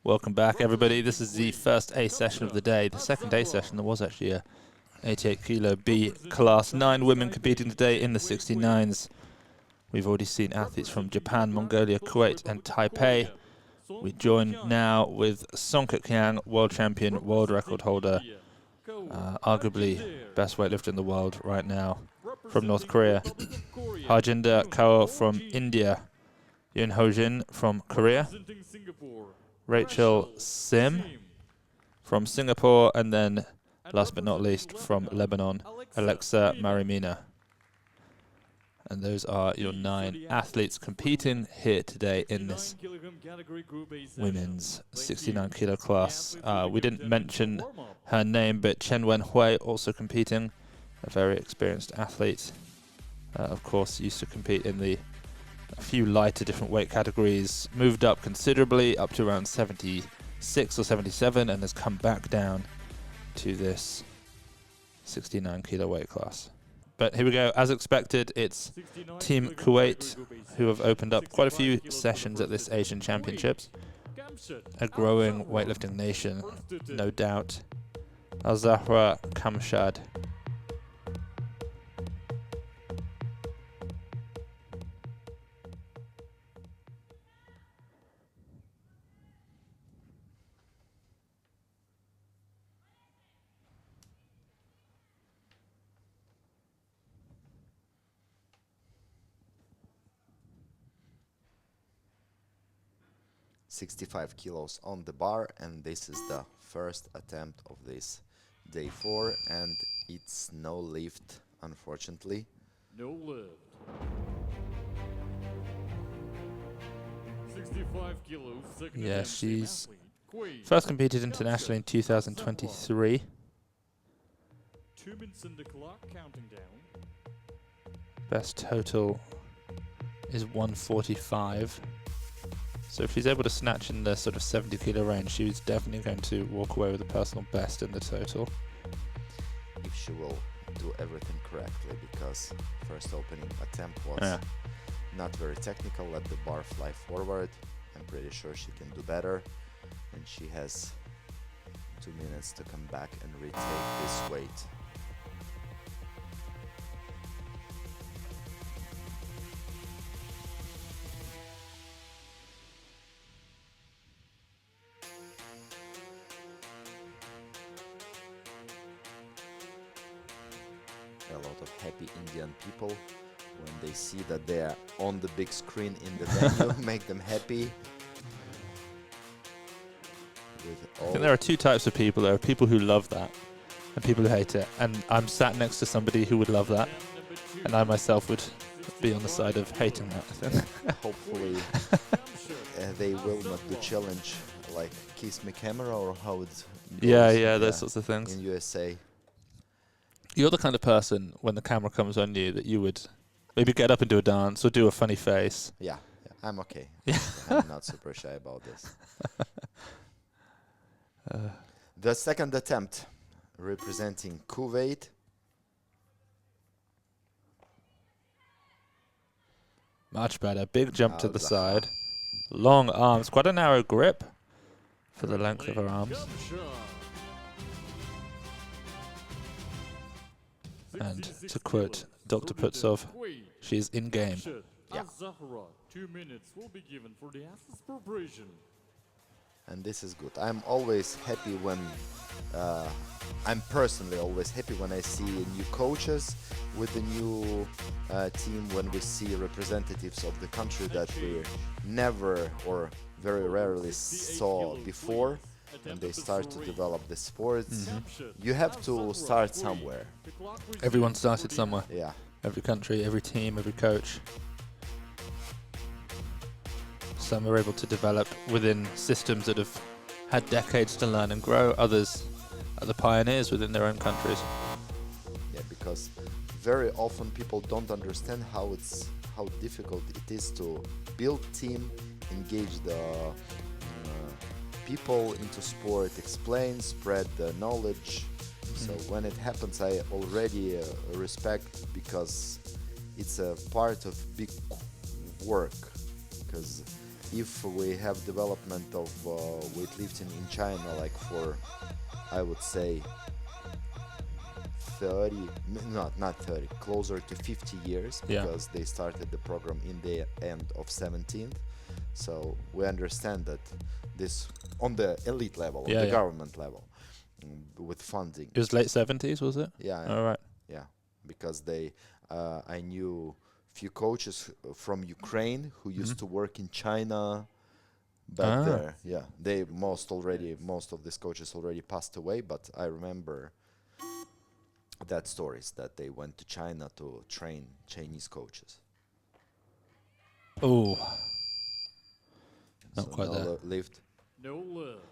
Welcome back, everybody. This is the first A session of the day. The second A session, there was actually a 88 kilo B class. 9 women competing today in the 69s. We've already seen athletes from Japan, Mongolia, Kuwait and Taipei. We join now with Song Kuk, world champion, world record holder, arguably best weightlifter in the world right now, from North Korea. Harjinder Kaur from India. Wen-huei from Korea. Rachel Sim from Singapore, and then last but not least from Lebanon, Alexa Marimina. And those are your 9 athletes competing here today in this women's 69 kilo class. We didn't mention her name, but Chen Wen-huei also competing, a very experienced athlete. Of course, used to compete in a few lighter different weight categories, moved up considerably up to around 76 or 77, and has come back down to this 69 kilo weight class. But here we go, as expected, it's Team Kuwait who have opened up quite a few sessions at this Asian Championships. A growing weightlifting nation, no doubt. Al-Zahra Kamshad. .65 kilos on the bar, and this is the first attempt of this day 4, and it's no lift, unfortunately. No lift. 65 kilos. Yeah, she's first competed internationally in 2023. 2 minutes in the clock, counting down. Best total is 145. So if she's able to snatch in the sort of 70 kilo range, she's definitely going to walk away with a personal best in the total. If she will do everything correctly, because first opening attempt was not very technical, let the bar fly forward. I'm pretty sure she can do better, and she has 2 minutes to come back and retake this weight. A lot of happy Indian people when they see that they are on the big screen in the venue, make them happy. I think there are 2 types of people. There are people who love that and people who hate it. And I'm sat next to somebody who would love that. And I myself would be on the side of hating that, I think. Hopefully they will not do challenge like Kiss Me Camera or how it's those sorts of things. In USA. You're the kind of person, when the camera comes on you, that you would maybe get up and do a dance or do a funny face. Yeah, I'm okay. I'm not super shy about this. The second attempt, representing Kuwait. Much better. Big jump to the side. Long arms. Quite a narrow grip for the length of her arms. And to quote Dr. Putsov, she's in game. Yeah. 2 minutes will be given for the athlete's preparation. And this is good. I'm always happy when, I'm personally always happy when I see new coaches with the new team, when we see representatives of the country that we never or very rarely saw before, and they start to develop the sports. You have to start somewhere. Everyone started somewhere. Yeah. Every country, every team, every coach. Some are able to develop within systems that have had decades to learn and grow. Others are the pioneers within their own countries. Yeah, because very often people don't understand how difficult it is to build team, engage the people into sport, explain, spread the knowledge. So when it happens, I already respect, because it's a part of big work. Because if we have development of weightlifting in China, like for, I would say, 30, not 30, closer to 50 years, Yeah. because they started the program in the end of 17th. So we understand that this on the elite level, Yeah, on the yeah. government level, with funding. It was late 70s, was it? Yeah, All right. yeah, because I knew few coaches from Ukraine who used to work in China back there. Yeah, most of these coaches already passed away, but I remember that stories that they went to China to train Chinese coaches. Oh, not So quite no there. lift. No lift.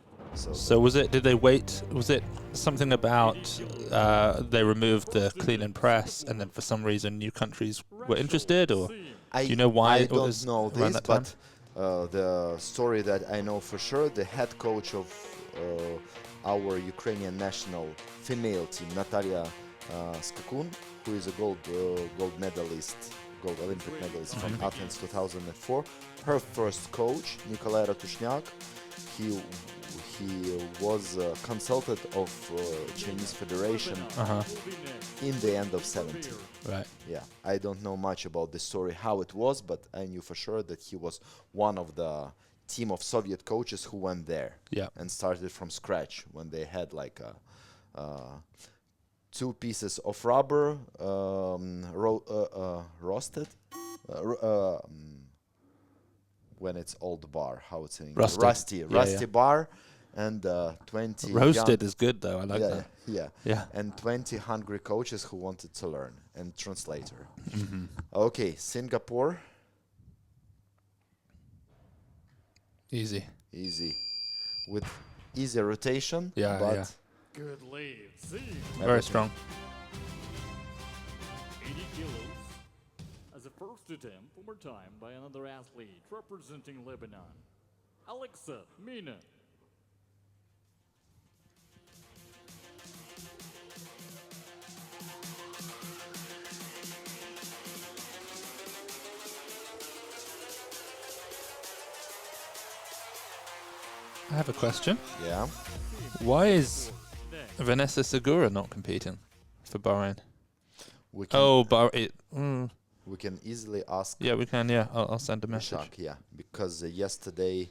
So was it? Did they wait? Was it something about they removed the clean and press, and then for some reason new countries were interested, or do you know why I it don't was know around this, that time? but the story that I know for sure, the head coach of our Ukrainian national female team, Natalia Skakun, who is a gold Olympic medalist from Athens 2004. Her first coach, Nikolai Ratushniak, he was consultant of Chinese Federation in the end of 70. Right. Yeah, I don't know much about the story, how it was, but I knew for sure that he was one of the team of Soviet coaches who went there Yeah. and started from scratch when they had like two pieces of rubber roasted. When it's old bar, how it's saying? Rusted. Rusty Yeah. bar, and 20 Roasted young, is good though. I like that. yeah, and 20 hungry coaches who wanted to learn, and translator. Okay, Singapore, Easy. easy, with easy rotation, Yeah, but yeah. Good lead. See. Very strong. 80 kilos. As a first attempt, one more time by another athlete representing Lebanon. Alexa Mina. I have a question. yeah. Why is Next. Vanessa Segura not competing for Bahrain? We can, Oh, Bahrain. we can easily ask Yeah, we can. Yeah, I'll send a message. Ishak, yeah, because yesterday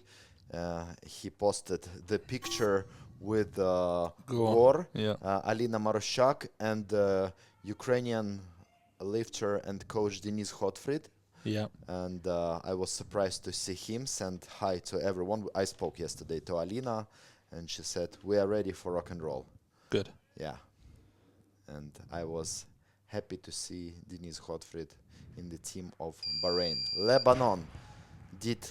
he posted the picture with Gor, Yeah. Alina Maroshak, and Ukrainian lifter and coach Denis Hotfrid. Yeah. And I was surprised to see him send hi to everyone. I spoke yesterday to Alina, and she said, "We are ready for rock and roll." Good. Yeah. And I was happy to see Denis Hotfrid in the team of Bahrain. Lebanon did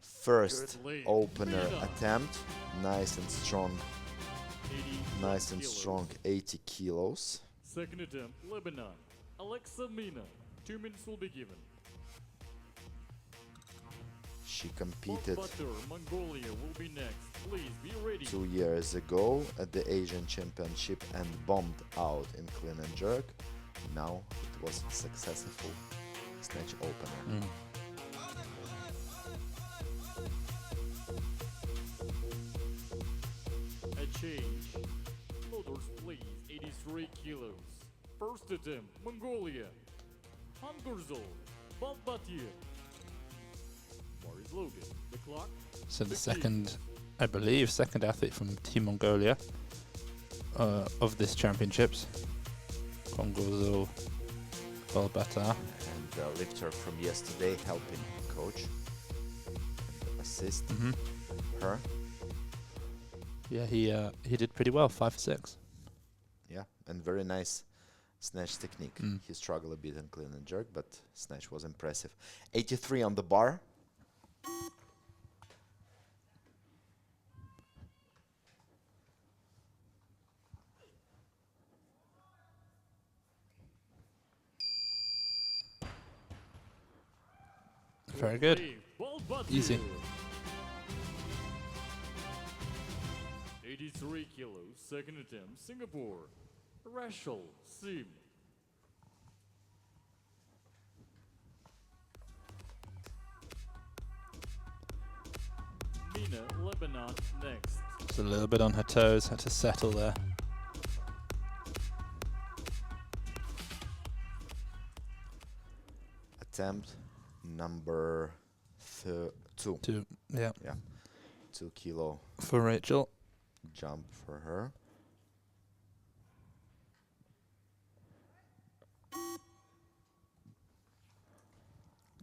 first Good lead. opener Mina. attempt. Nice and strong. 80 kilos. 80 kilos. Second attempt, Lebanon. Alexa Mina. 2 minutes will be given. She competed Butter, Mongolia will be next. Please be ready. 2 years ago at the Asian Championship and bombed out in clean and jerk. Now it was a successful snatch opener. A change. Motors, please. 83 kilos. First attempt, Mongolia. Hungerzol. Balbatir. Bar is loaded. The clock. So the 15. second, I believe, second athlete from Team Mongolia of this championships. Kongozo Balbata. And the lifter from yesterday helping coach and assist her. Yeah, he did pretty well, 5 for 6. Yeah, and very nice snatch technique. He struggled a bit in clean and jerk, but snatch was impressive. 83 on the bar. Very good. Balbatir. Easy. 83 kilos. Second attempt, Singapore. Rachel Sim. Mina, Lebanon next. Just a little bit on her toes, had to settle there. Attempt number 2. Yeah. Yeah, 2 kilo For Rachel. jump for her.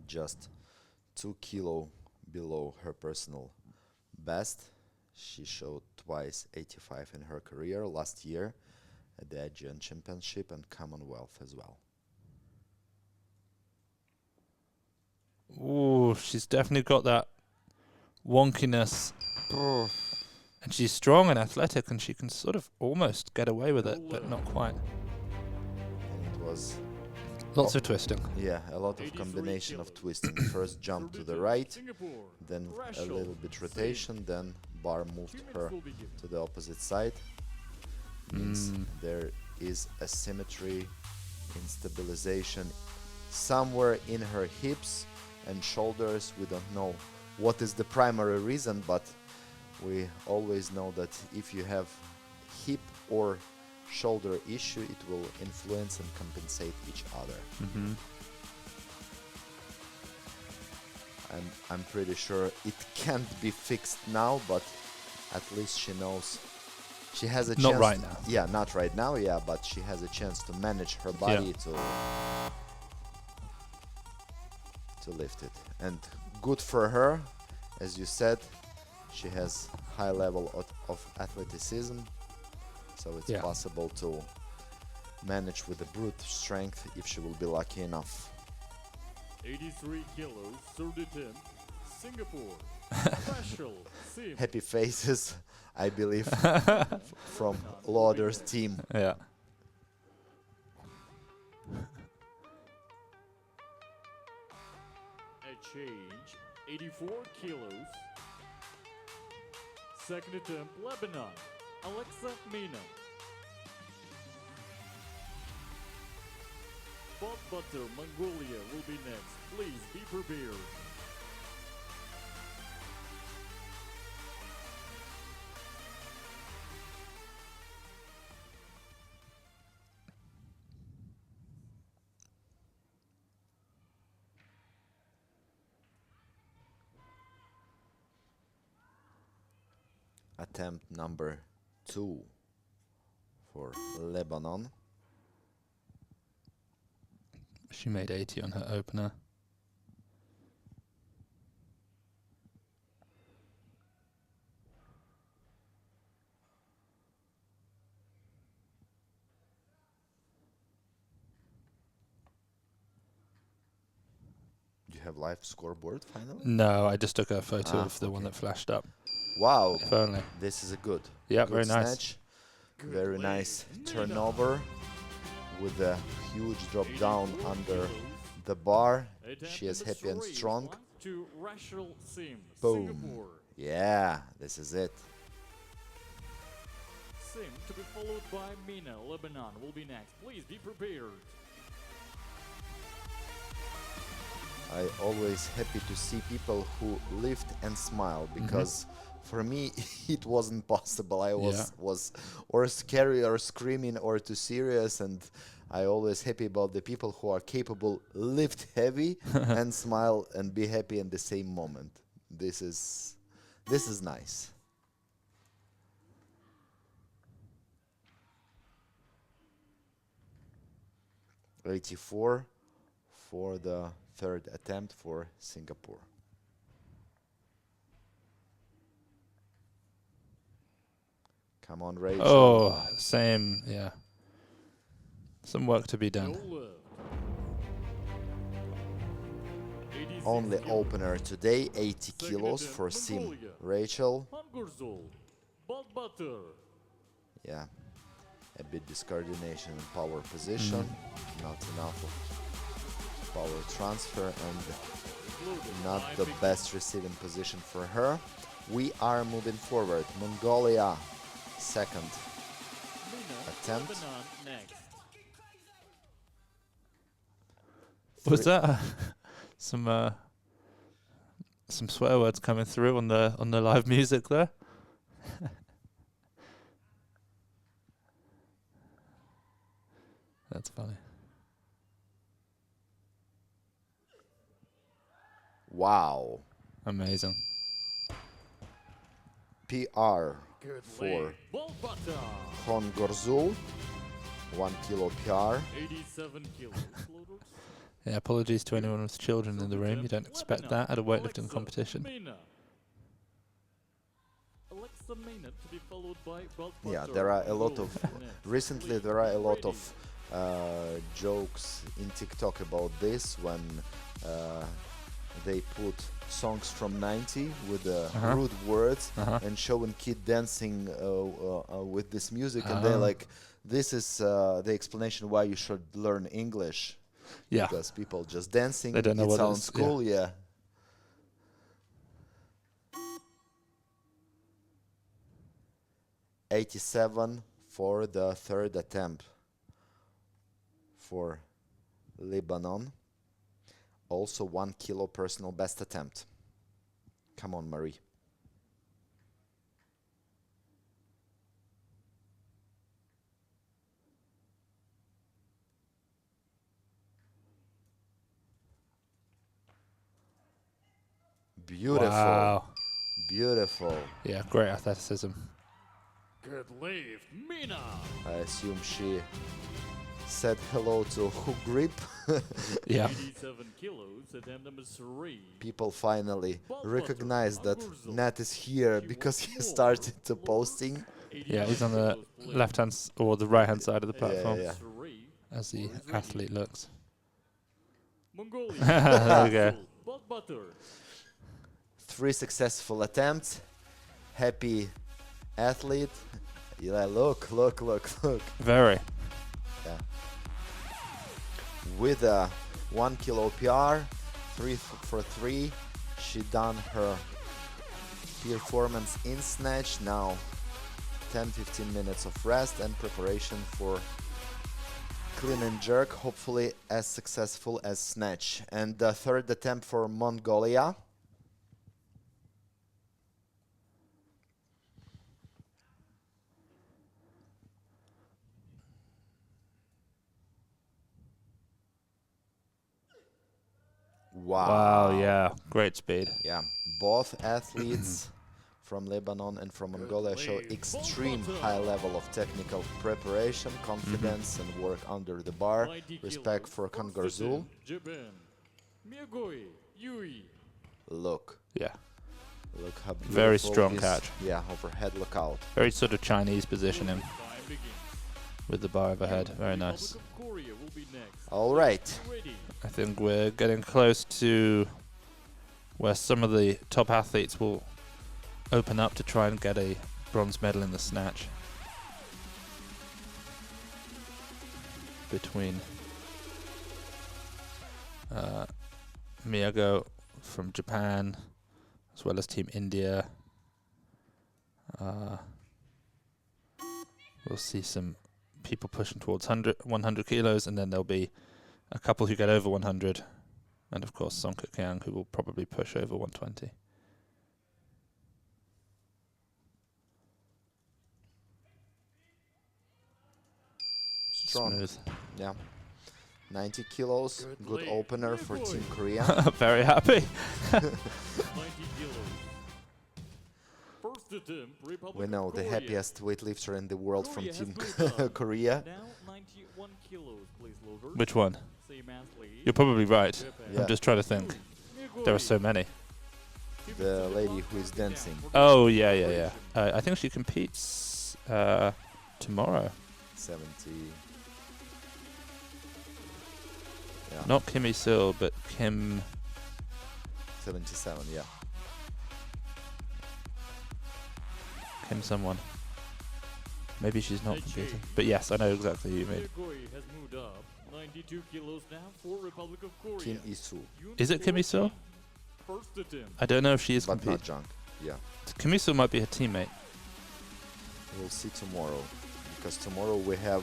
Just 2 kilo below her personal best. She showed twice 85 in her career last year at the Asian Championship and Commonwealth as well. Ooh, she's definitely got that wonkiness. And she's strong and athletic, and she can sort of almost get away with it, but not quite. And it was, Lots of twisting. yeah, a lot of combination of twisting. First jump to the right, then a little bit rotation, then bar moved her to the opposite side. Means there is asymmetry in stabilization somewhere in her hips and shoulders. We don't know what is the primary reason, but we always know that if you have hip or shoulder issue, it will influence and compensate each other. And I'm pretty sure it can't be fixed now, but at least she knows she has a chance. Not right now. Yeah, not right now, yeah, but she has a chance to manage her body to lift it. And good for her, as you said, she has high level of athleticism, so it's possible to manage with the brute strength if she will be lucky enough. 83 kilos, third attempt, Singapore. Special sim. Happy faces, I believe, from Lauder's team. Yeah. A change, 84 kilos. Second attempt, Lebanon, Alexa Mina. Bob Butter, Mongolia will be next. Please be prepared. Attempt number 2 for Lebanon. She made 80 on her opener. Do you have live scoreboard finally? No, I just took a photo of the one that flashed up. Wow, If only. this is a good. Yeah, good very nice. snatch. Very nice turnover with a huge drop down under the bar. She is happy and strong. To Rachel Sim, Boom. Singapore. Yeah, this is it. Sim to be followed by Mina, Lebanon will be next. Please be prepared. I always happy to see people who lift and smile, because for me it wasn't possible. I was or scary or screaming or too serious, and I always happy about the people who are capable lift heavy and smile and be happy in the same moment. This is nice. $84 for the third attempt for Singapore. Come on, Rachel. Oh, same, yeah. Some work to be done. Go left. 86 Only kilos. opener today, 80 kilos attempt, for Sim. Mongolia. Rachel, Hungurzul, Bob Butter. yeah, a bit discoordination in power position, not enough of power transfer, and not the best receiving position for her. We are moving forward. Mongolia, second Mina, attempt. Lebanon next. Was that some some swear words coming through on the live music there. That's funny. Wow. Amazing. PR Good for leg. Ball bottom. Hongorzul. 1 kilo PR. 87 kilos. Loaders. Yeah, apologies to anyone with children in the room. You don't expect that at a weightlifting competition. Alexa Maynard to be followed by belt Yeah, buster. there are a lot of Next. recently there are a lot of jokes in TikTok about this when they put songs from 90 with rude words and showing kid dancing with this music, and they're like, this is the explanation why you should learn English. Yeah. Because people just dancing, They don't know it what sounds it's- yeah. cool, yeah. $87 for the third attempt for Lebanon. Also 1 kilo personal best attempt. Come on, Marie. Beautiful. Wow. Beautiful. Yeah, great athleticism. Good lift. Mina. I assume she said hello to Hook Grip. Yeah. 87 kilos. Attempt number 3. People finally recognized that Nat is here because he started to posting. Yeah, he's on the left-hand or the right-hand side of the platform yeah. as the athlete looks. Mongolia. There we go. Butt butter. 3 successful attempts. Happy athlete. Yeah, look. Very. Yeah. With a 1 kilo PR, 3 for 3. She done her performance in snatch. Now 10-15 minutes of rest and preparation for clean and jerk, hopefully as successful as snatch. And the third attempt for Mongolia. Wow, yeah. Great speed. Yeah, both athletes from Lebanon and from Mongolia show extreme high level of technical preparation, confidence, and work under the bar. 90 Respect kilos. for First Kangarzul. attempt, Japan. Miyagoe. Yui. Look Yeah. how beautiful Very strong this- catch. Yeah, overhead lookout. Very sort of Chinese positioning Time begins. with the bar overhead. Very Republic nice. of Korea will be next. All right. Ready. I think we're getting close to where some of the top athletes will open up to try and get a bronze medal in the snatch. Between Miyagoe from Japan, as well as Team India. We'll see some people pushing towards 100 kilos, and then there'll be a couple who get over 100, and of course Song Kuk who will probably push over 120. Strong. Smooth. Yeah. 90 kilos. Good leg. opener for Good Team boy. Korea. Very happy. 90 kilos. First attempt, Republic We know of the Korea. happiest weightlifter in the world from Korea has Team moved up. Korea. Now 91 kilos, please, loader. Which one? Same athlete. You're probably right. Japan. Yeah. I'm just trying to think. Miyagoe. There are so many. The lady who is dancing. Oh, yeah. I think she competes tomorrow. 70. Yeah. Not Kim Il-sil, but Kim... 77, yeah. Kim someone. Maybe she's not competing. But yes, I know exactly who you mean. Miyagoe has moved up. 92 kilos now for Republic of Korea. Kim Isu, Is it Kim Il-sil? First attempt. I don't know if she is but not competing. junk. Yeah. Kim Il-sil might be her teammate. We'll see tomorrow. Because tomorrow we have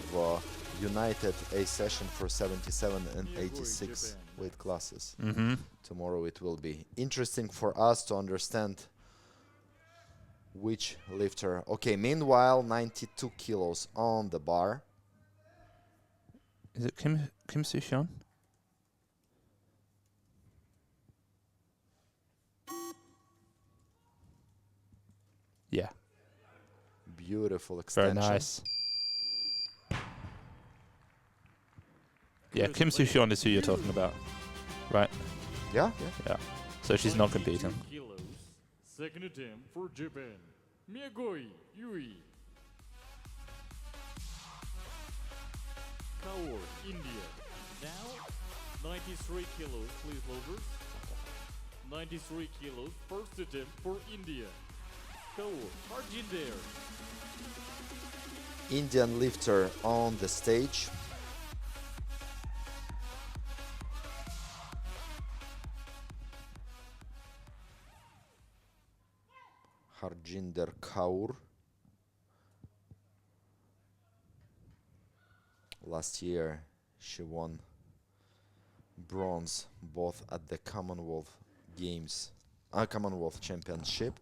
United A session for 77 and Miyagoe, 86. Japan. weight classes. Mm-hmm. Tomorrow it will be interesting for us to understand which lifter. Okay, meanwhile, 92 kilos on the bar. Is it Kim Soo-hyun? Yeah. Beautiful Very extension. nice. Yeah, Kim Soo-hyun is who you're talking about, right? Yeah, Yeah. So she's not competing. 92 kilos. Second attempt for Japan. Miyagoe, Yui. Kaur, India. Now, 93 kilos, please, loaders. 93 kilos, first attempt for India. Kaur, Harjinder. Indian lifter on the stage. Harjinder Kaur. Last year she won bronze both at the Commonwealth Games, Commonwealth Championship,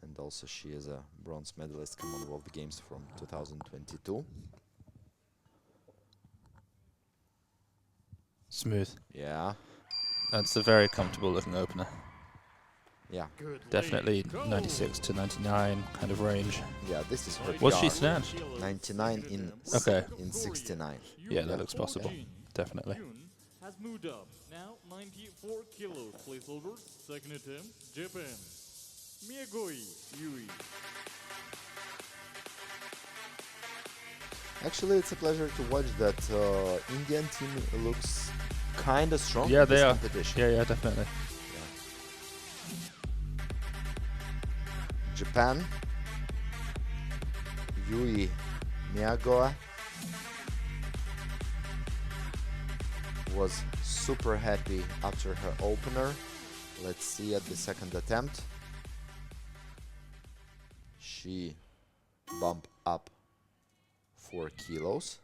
and also she is a bronze medalist Commonwealth Games from 2022. Smooth. Yeah, That's a very comfortable looking opener. yeah, Good Definitely lead. Go. 96 to 99 kind of range. yeah. This is her Was she PR. snatched? 99 in Okay. in 69. Yeah, that looks possible. Definitely. Yun has moved up. Now 94 kilos, placeholder. Second attempt, Japan. Miyagoe, Yui. Actually, it's a pleasure to watch that Indian team looks kind of strong Yeah, in this they are. competition. Yeah, definitely. Japan, Yui Miyagoe was super happy after her opener. Let's see at the second attempt. She bumped up 4 kilos.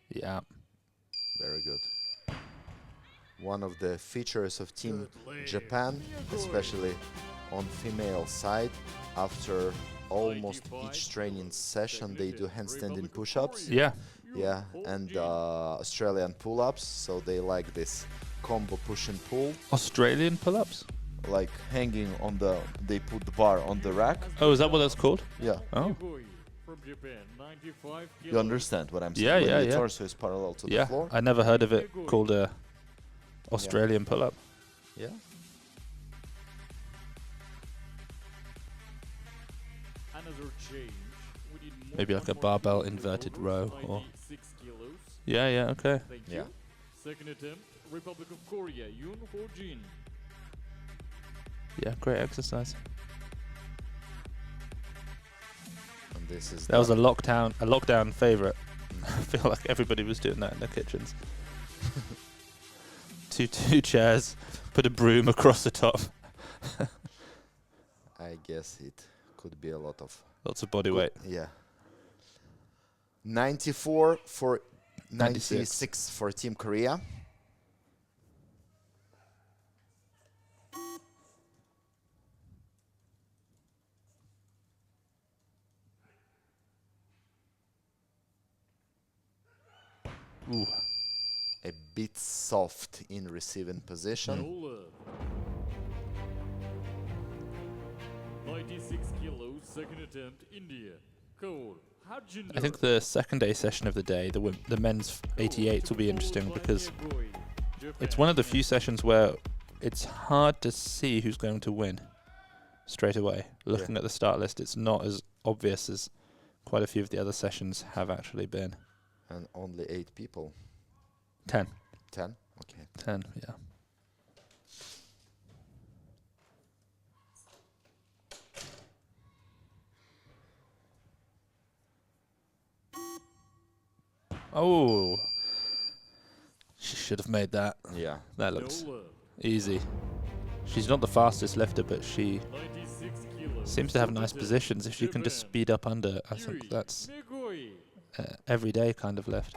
Yeah. Very good. One of the features of Team Good lead. Japan, especially on female side, after almost each training session they do handstand push-ups. Yeah. Yeah, and Australian pull-ups, so they like this combo push and pull, Australian pull-ups? like hanging on the, they put the bar on the rack. Oh, is that what that's called? Yeah, Oh. Miyagoe from Japan, 95 kilos. you understand what I'm saying? Yeah, When yeah, the yeah. torso is parallel to the Yeah. floor. I never heard of it called a Australian pull-up. Yeah. Another change. We need more Maybe like a more barbell kilos, inverted placeholders. row or- 96 kilos. Yeah, okay. Thank Yeah. you. Second attempt, Republic of Korea, Yoon Ho-jin. Yeah, great exercise. And this is That was a lockdown favorite. I feel like everybody was doing that in their kitchens. two chairs, put a broom across the top. I guess it could be a lot of Lots of body weight. Yeah. 94 for 96. 96 for Team Korea. Ooh. A bit soft in receiving position. Nola. 96 kilos, second attempt, India. Kaur. Harjinder. I think the second day session of the day, the men's 88s will be interesting because it's one of the few sessions where it's hard to see who's going to win straight away. Looking at the start list, it's not as obvious as quite a few of the other sessions have actually been. And only 8 people. 10. 10? Okay. 10, yeah. Oh, she should have made that. Yeah. That looks Nola. easy. She's not the fastest lifter, but she 96 kilos. seems to have nice positions. If she can just speed up under, I think Yui that's Miyagoe. everyday kind of lift.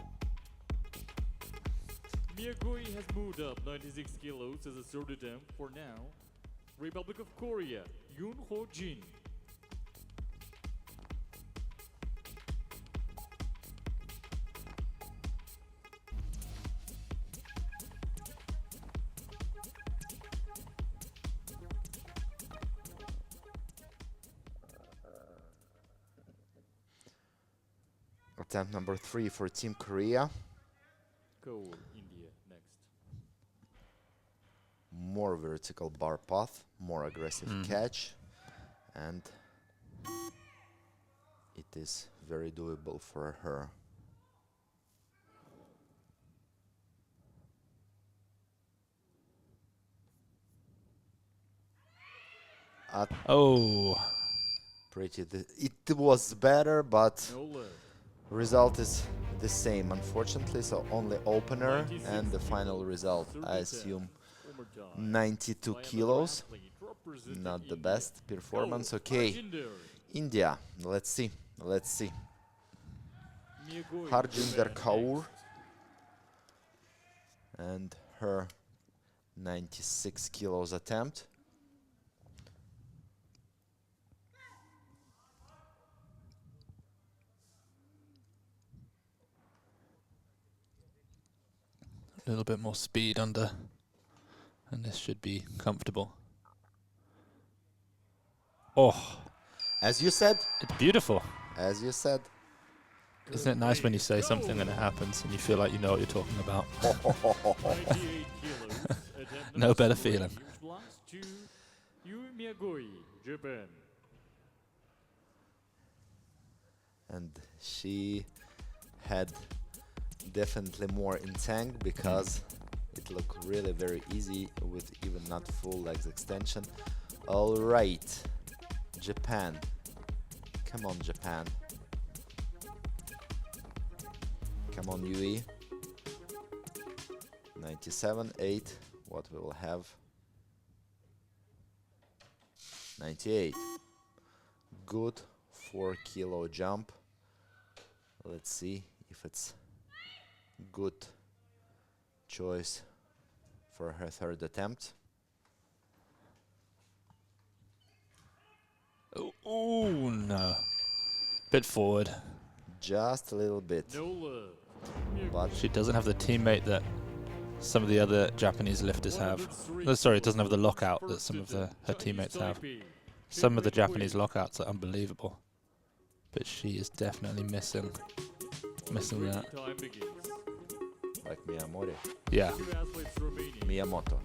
Miyagoe has moved up 96 kilos as a third attempt for now. Republic of Korea, Yoon-ho-jin. Attempt number 3 for Team Korea. Seoul, India next. More vertical bar path, more aggressive catch, and it is very doable for her. Oh, Pretty. It was better, but No left. result is the same, unfortunately. So only opener, and the final result, I assume, 92 kilos. Not the best performance. Okay, India. Let's see. Let's see. Harjinder Kaur and her 96 kilos attempt. a little bit more speed under, and this should be comfortable. Oh, As you said. it's beautiful. As you said. Isn't it nice when you say something and it happens and you feel like you know what you're talking about? 98 kilos. Attempt No number better 3 feeling. belongs to Yui Miyagoe, Japan. And she had definitely more in tank because it looked really very easy with even not full legs extension. All right, Japan. Come on, Japan. Come on, Yui. 97, 8. What we will have? 98. Good 4 kilo jump. Let's see if it's good choice for her third attempt. Oh, no. Bit forward. Just a little bit. No left. But She doesn't have the teammate that some of the other Japanese lifters have. No, sorry, it doesn't have the lockout that some of her teammates have. Some of the Japanese lockouts are unbelievable. But she is definitely missing that. Time begins. like Miyamori. Yeah. Two athletes remaining. Miyamoto.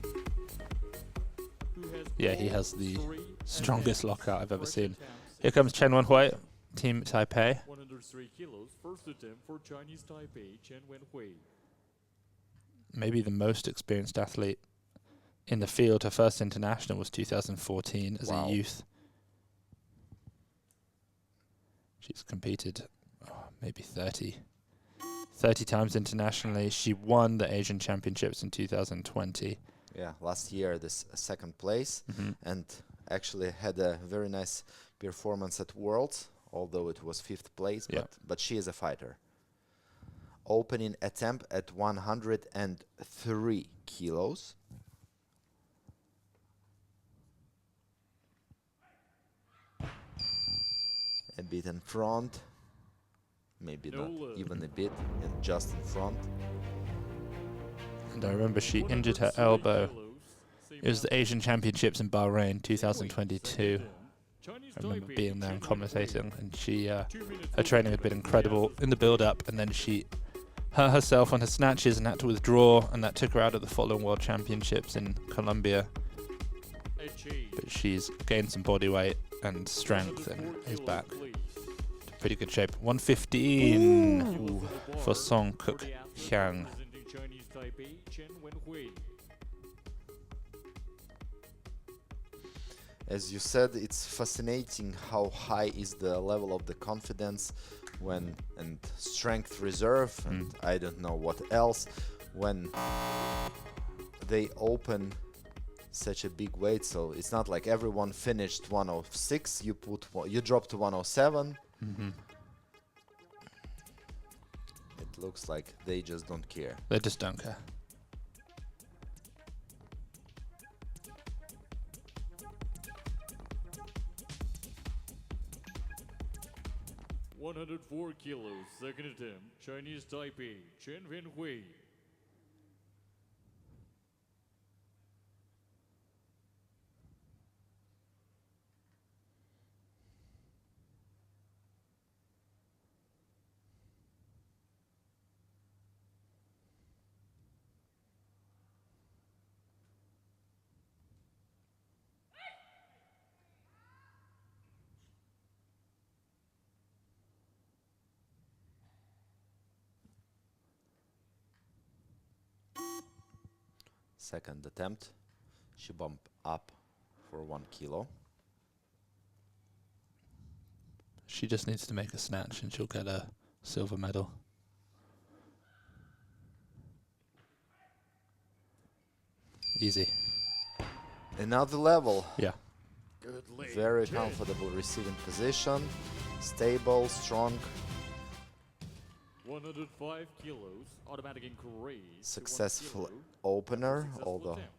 Who has Yeah, he all has the 3 strongest attempts. lockout I've ever First seen. attempts, Here comes Chen Wen-huei, Team Taipei. 103 kilos. First attempt for Chinese Taipei, Chen Wen-huei. Maybe the most experienced athlete in the field. Her first international was 2014 as Wow. a youth. She's competed maybe 30 times internationally. She won the Asian Championships in 2020. Yeah, last year this second place, and actually had a very nice performance at Worlds, although it was 5th place, Yeah. but she is a fighter. Opening attempt at 103 kilos. A bit in front, maybe No not look. even a bit, and just in front. And I remember she injured her 103 elbow. kilos. Same It was the athlete. Asian Championships in Bahrain Second 2022. attempt, Chinese I remember Taipei, being there and Chen Wen-huei. commentating, and she 2 minutes her training had been incredible in the build-up, and then she hurt herself on her snatches and had to withdraw, and that took her out of the following World Championships in Colombia. But she's gained some body weight and strength and is back to pretty good shape. 115 for Song Kuk Hyang. As you said, it's fascinating how high is the level of the confidence when and strength reserve and I don't know what else when they open such a big weight, so it's not like everyone finished 106. You drop to 107. It looks like they just don't care. They just don't care. 104 kilos, second attempt, Chinese Taipei, Wen-huei. Second attempt, she bumped up for 1 kilo. She just needs to make a snatch and she'll get a silver medal. Easy. Another level. Yeah. Good lead. Very 10. comfortable receiving position. Stable, strong. 105 kilos, automatic increase. Successful 1 kilo. opener, Successful although attempt.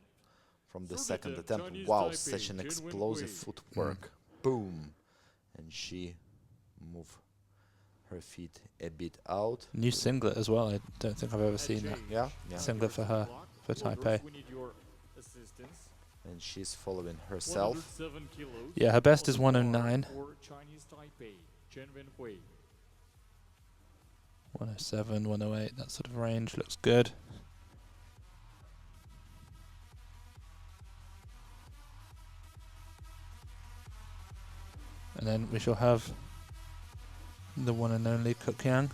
from the Third second attempt, attempt. Chinese Wow, Taipei, such an Chen explosive Wen-huei. footwork. Boom. And she moved her feet a bit out. New singlet as well. I don't think I've ever seen that. Yeah, yeah. Singlet for her, for Taipei. We need your assistance. And she's following herself. 107 kilos. Yeah, her best is on the bar 109. For Chinese Taipei, Chen Wen-huei. 107, 108, that sort of range looks good. And then we shall have the one and only Kuk Yang.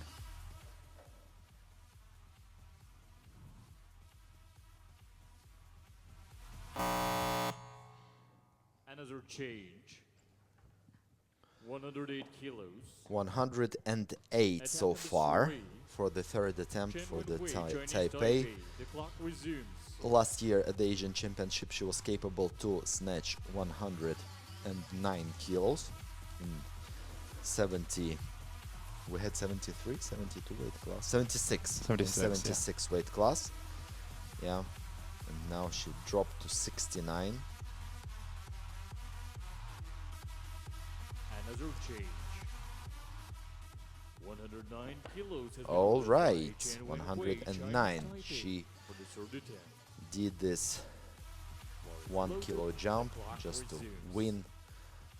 Another change. 108 kilos. 108 so Attempt far three. for the third attempt Chen for the Wen-huei, Chinese Taipei. The clock resumes. Last year at the Asian Championship she was capable to snatch 109 kilos in 70. We had 73, 72 weight class. 76. 76, in 76 weight class. Yeah. And now she dropped to 69. Another change. 109 kilos. Has been All lifted by right, Chen Wen-huei, 109. Chinese Taipei She for the third attempt. did this While 1 kilo explosive, jump the clock just to resumes. win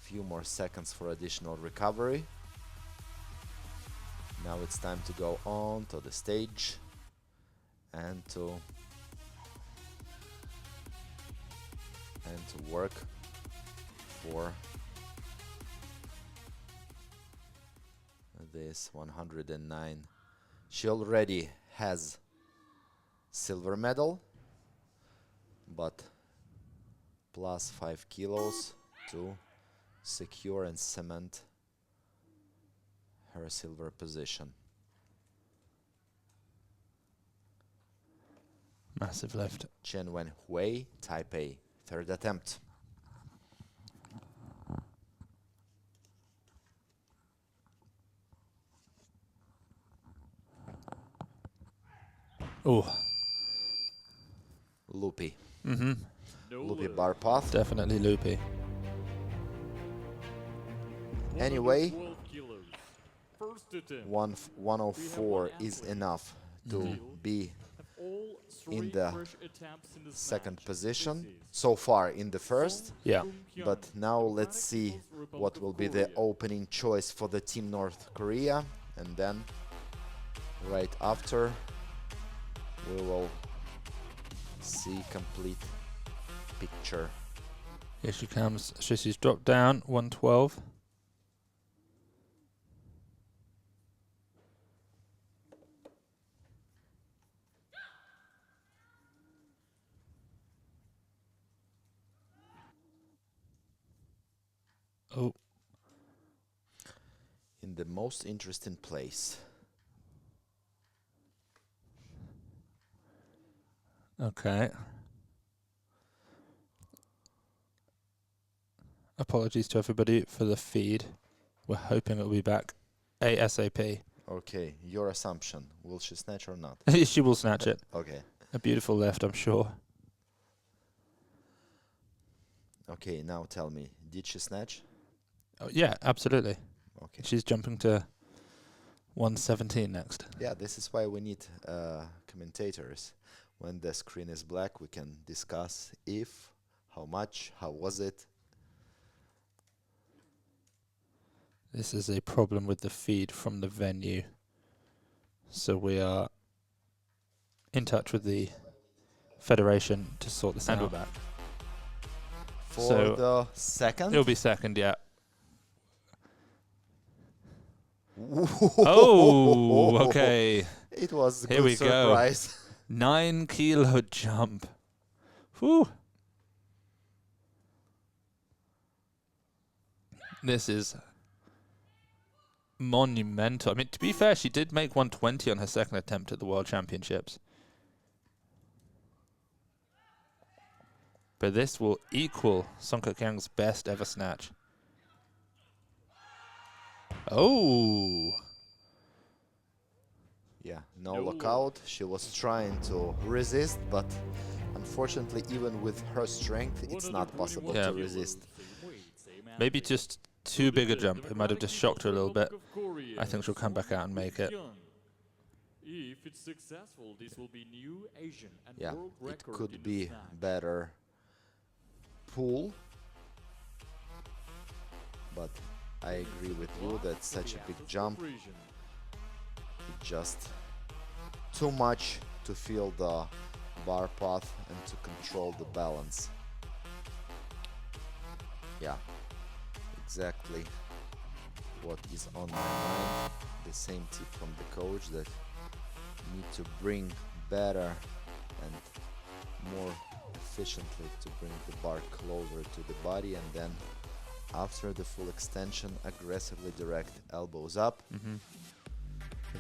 a few more seconds for additional recovery. Now it's time to go on to the stage and to work for this 109. She already has silver medal, but plus 5 kilos to secure and cement her silver position. Massive lift. Chen Wen-huei, Taipei, third attempt. Oh, Loopy. mm-hmm. No Loopy lift. bar path. Definitely loopy. Anyway, 112 kilos. First attempt. 104 is enough to be All in three the fresh attempts in the second snatch. position This is so far in the first. Song Yeah. Kuk, But now let's see Democratic what People's will be Republic the of Korea. opening choice for the Team North Korea, and then right after we will see complete picture. Here she comes. She's dropped down, 112. Oh, In the most interesting place. okay. Apologies to everybody for the feed. We're hoping it'll be back ASAP. Okay, your assumption. Will she snatch or not? She will snatch it. Okay. A beautiful lift, I'm sure. Okay, now tell me, did she snatch? Oh, yeah, absolutely. Okay. She's jumping to 117 next. Yeah, this is why we need commentators. When the screen is black, we can discuss if, how much, how was it. This is a problem with the feed from the venue. So we are in touch with the federation to sort this out. And we're back. For So the second? It'll be second, yeah. Oh, Okay. It was a Here good we go. surprise. 9 kilo jump. Whew. This is monumental. I mean, to be fair, she did make 120 on her second attempt at the World Championships. But this will equal Song Kuk's best ever snatch. Oh. Yeah, no lockout. She was trying to resist, but unfortunately, even with her strength, it's not possible Yeah. to resist. Maybe just too big a jump. It might have just shocked her a little bit. I think she'll come back out and make it. If it's successful, this will be new Asian and Yeah, world it record could in be the snatch. better pool, but I agree with you that such a big jump, it's just too much to feel the bar path and to control the balance. Yeah, exactly what is on my mind. The same tip from the coach that you need to bring better and more efficiently to bring the bar closer to the body, and then after the full extension, aggressively direct elbows up. Mm-hmm.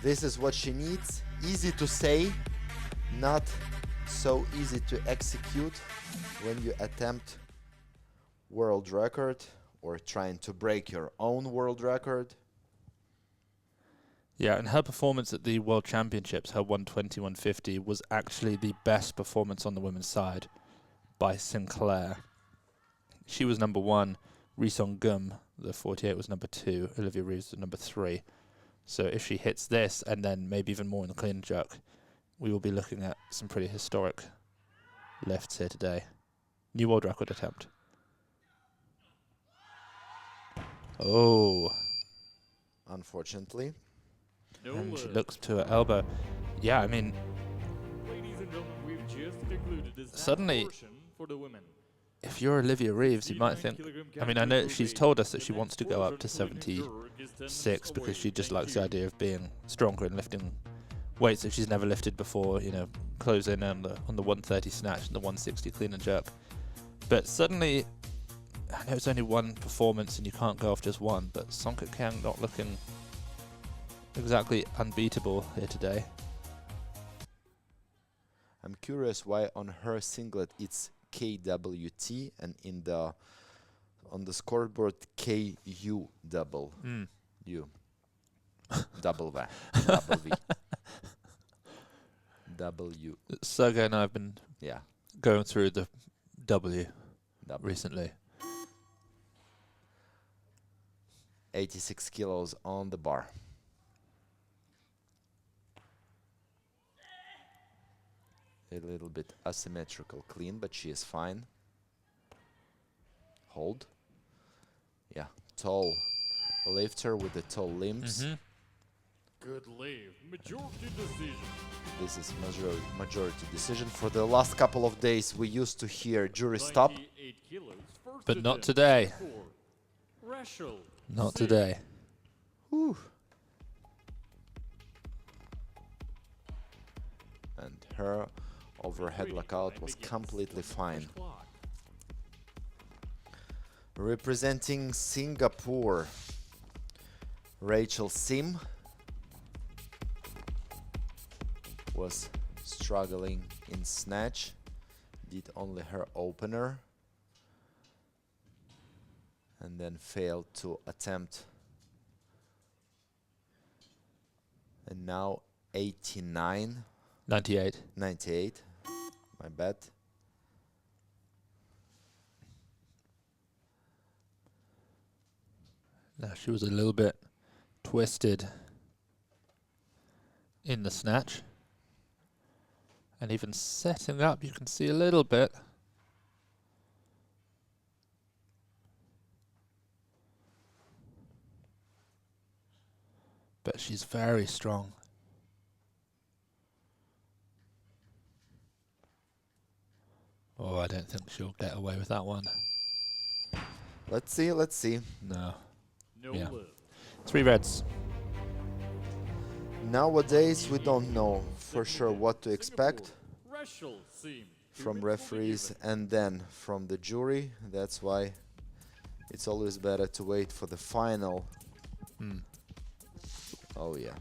This is what she needs. Easy to say, not so easy to execute when you attempt world record or trying to break your own world record. Yeah, and her performance at the World Championships, her 120, 150, was actually the best performance on the women's side by Sinclair. She was number 1. Ri Song Gum, the 48, was number 2. Olivia Reeves was number 3. So if she hits this and then maybe even more in the clean and jerk, we will be looking at some pretty historic lifts here today. New world record attempt. Oh. Unfortunately. And she looks to her elbow. Yeah, I mean, Ladies and gentlemen, we've just concluded this suddenly, portion for the women. if you're Olivia Reeves, you might think, I mean, I know she's told us that she wants to go up to 76 because she just likes the idea of being stronger and lifting weights that she's never lifted before, you know, close in on the 130 snatch and the 160 clean and jerk. But suddenly, I know it's only one performance and you can't go off just one, but Song Kuk not looking exactly unbeatable here today. I'm curious why on her singlet it's KWT and on the scoreboard KU double U double V double V W. Sergey and I have been going through the W recently. 86 kilos on the bar. A little bit asymmetrical clean, but she is fine. Hold. Yeah, tall lifter with the tall limbs. Good lift. Majority decision. This is majority decision. For the last couple of days, we used to hear jury stop. But not today. Not today. Whew. And her overhead lockout was completely fine. Representing Singapore, Rachel Sim was struggling in snatch, did only her opener. and then failed to attempt. And now 89, 98. 98, my bad. Now she was a little bit twisted in the snatch. And even setting up, you can see a little bit. But she's very strong. Oh, I don't think she'll get away with that one. Let's see, let's see. No. No Yeah. lift. 3 reds. Nowadays, we don't know for sure what to expect Wrestle seam. from Humans will be referees given. and then from the jury. That's why it's always better to wait for the final. Oh yeah,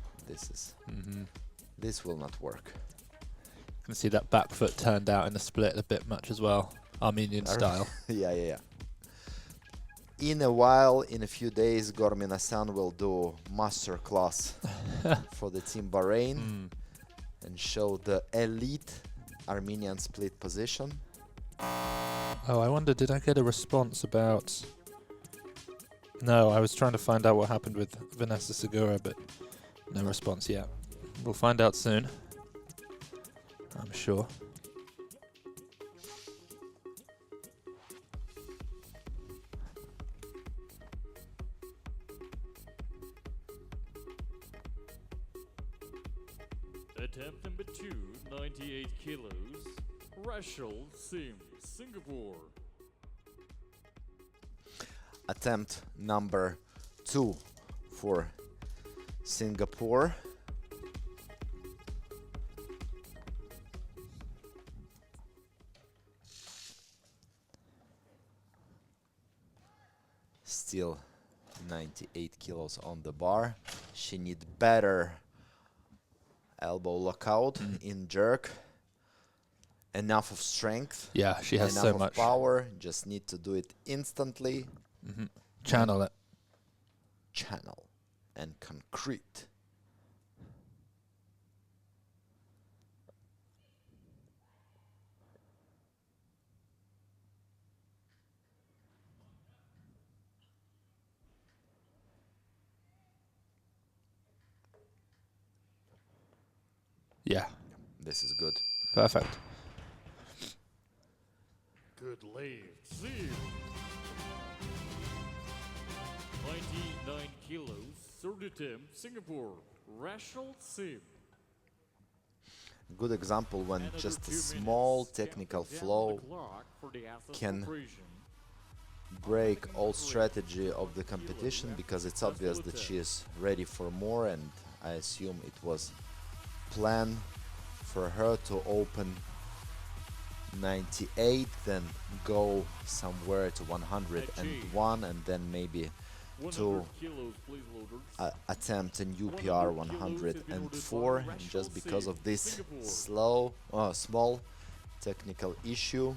this will not work. You can see that back foot turned out in the split a bit much as well. Armenian style. Yeah. In a while, in a few days, Gorminasan will do master class for the team Bahrain and show the elite Armenian split position. Oh, I wonder, did I get a response about... No, I was trying to find out what happened with Vanessa Segura, but no response yet. We'll find out soon, I'm sure. Attempt number 2, 98 kilos. Wrestle seam. Singapore. Attempt number 2 for Singapore. Still 98 kilos on the bar. She need better elbow lockout in jerk. Enough of strength. Yeah, she has enough so of much. power. Just need to do it instantly. Channel it. Channel and concrete. Yeah, This is good. perfect. Good lift. Seam. 99 kilos. Third attempt. Singapore. Wrestle seam. Good example when Another just a 2 small minutes. technical Counting down flow the clock for the Athens can operation. break all strategy of the competition, because it's obvious that she is ready for more, and I assume it was planned for her to open 98, then go somewhere to 101, and then maybe 100 kilos, please, loaders. attempt a new PR 104, and just because of this small technical issue,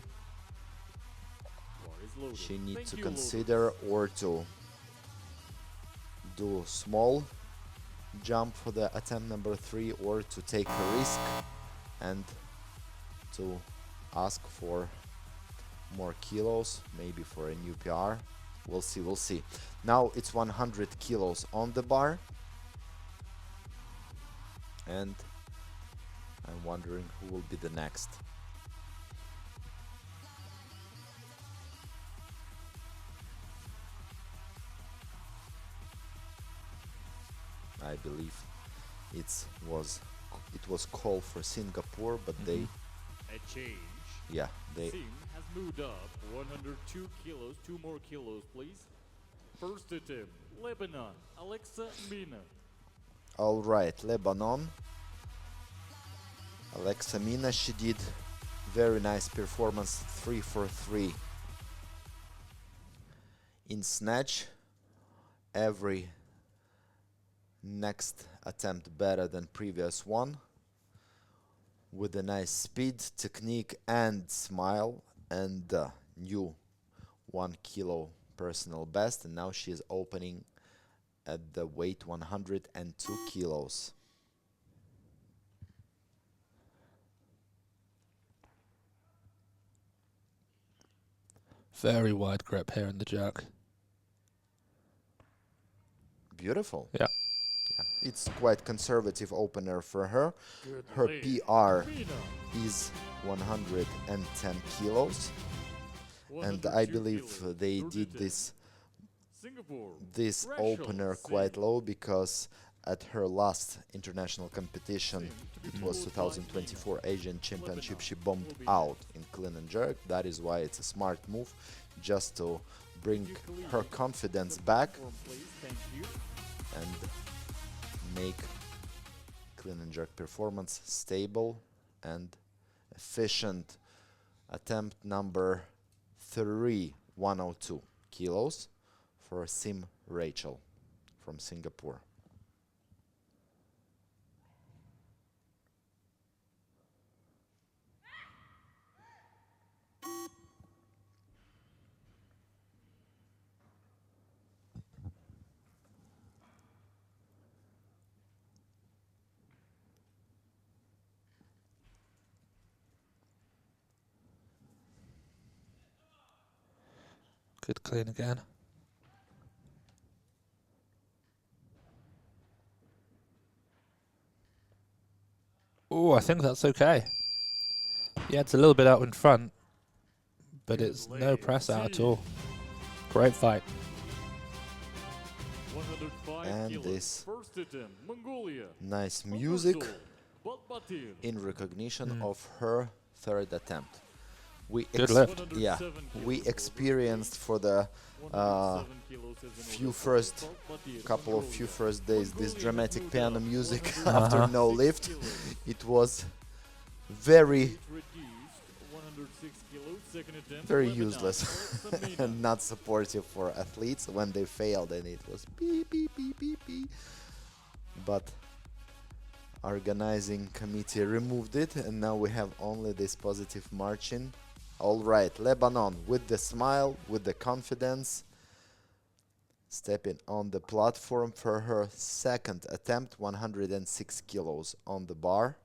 Bar is loaded. she Thank needs to you, consider or to do small jump for the attempt number 3, or to take a risk and to ask for more kilos, maybe for a new PR. We'll see. Now it's 100 kilos on the bar, and I'm wondering who will be the next. I believe it was called for Singapore, but they A change. they Seam has moved up 102 kilos. 2 more kilos, please. First attempt. Lebanon. Alexa Mina. all right. Lebanon, Alexa Mina, she did very nice performance, 3 for 3 in snatch. Every next attempt better than previous one, with a nice speed, technique and smile, and new 1 kilo personal best, and now she is opening at the weight 102 kilos. Very wide grip here in the jerk. Beautiful. Yeah. Yeah. It's quite conservative opener for her. Good Her lead. PR Mina, is 110 kilos, and 102 I believe kilos, they third did attempt. Singapore. this Threshold opener same. quite low because at her last international competition, Same to be it was followed by 2024 Mina. Asian Championship, she Lebanon bombed will be out in clean and jerk. That is why it's a smart move, just to bring her confidence back Platform, please. Thank you. and make clean and jerk performance stable and efficient. Attempt number 3, 102 kilos for Sim Rachel from Singapore. Good clean again. Oh, I think that's okay. Yeah, it's a little bit out in front, but Good it's no lead. press out at See. all. Great fight. 105 And kilos. this First attempt, Mongolia. nice music Balbatir. in recognition of her third attempt. We Good lift. yeah, we experienced for the few first days this dramatic piano music after no lift. It was very very useless and not supportive for athletes when they failed, and it was beep beep beep beep beep. But organizing committee removed it, and now we have only this positive marching. All right, Lebanon with the smile, with the confidence, stepping on the platform for her second attempt, 106 kilos on the bar.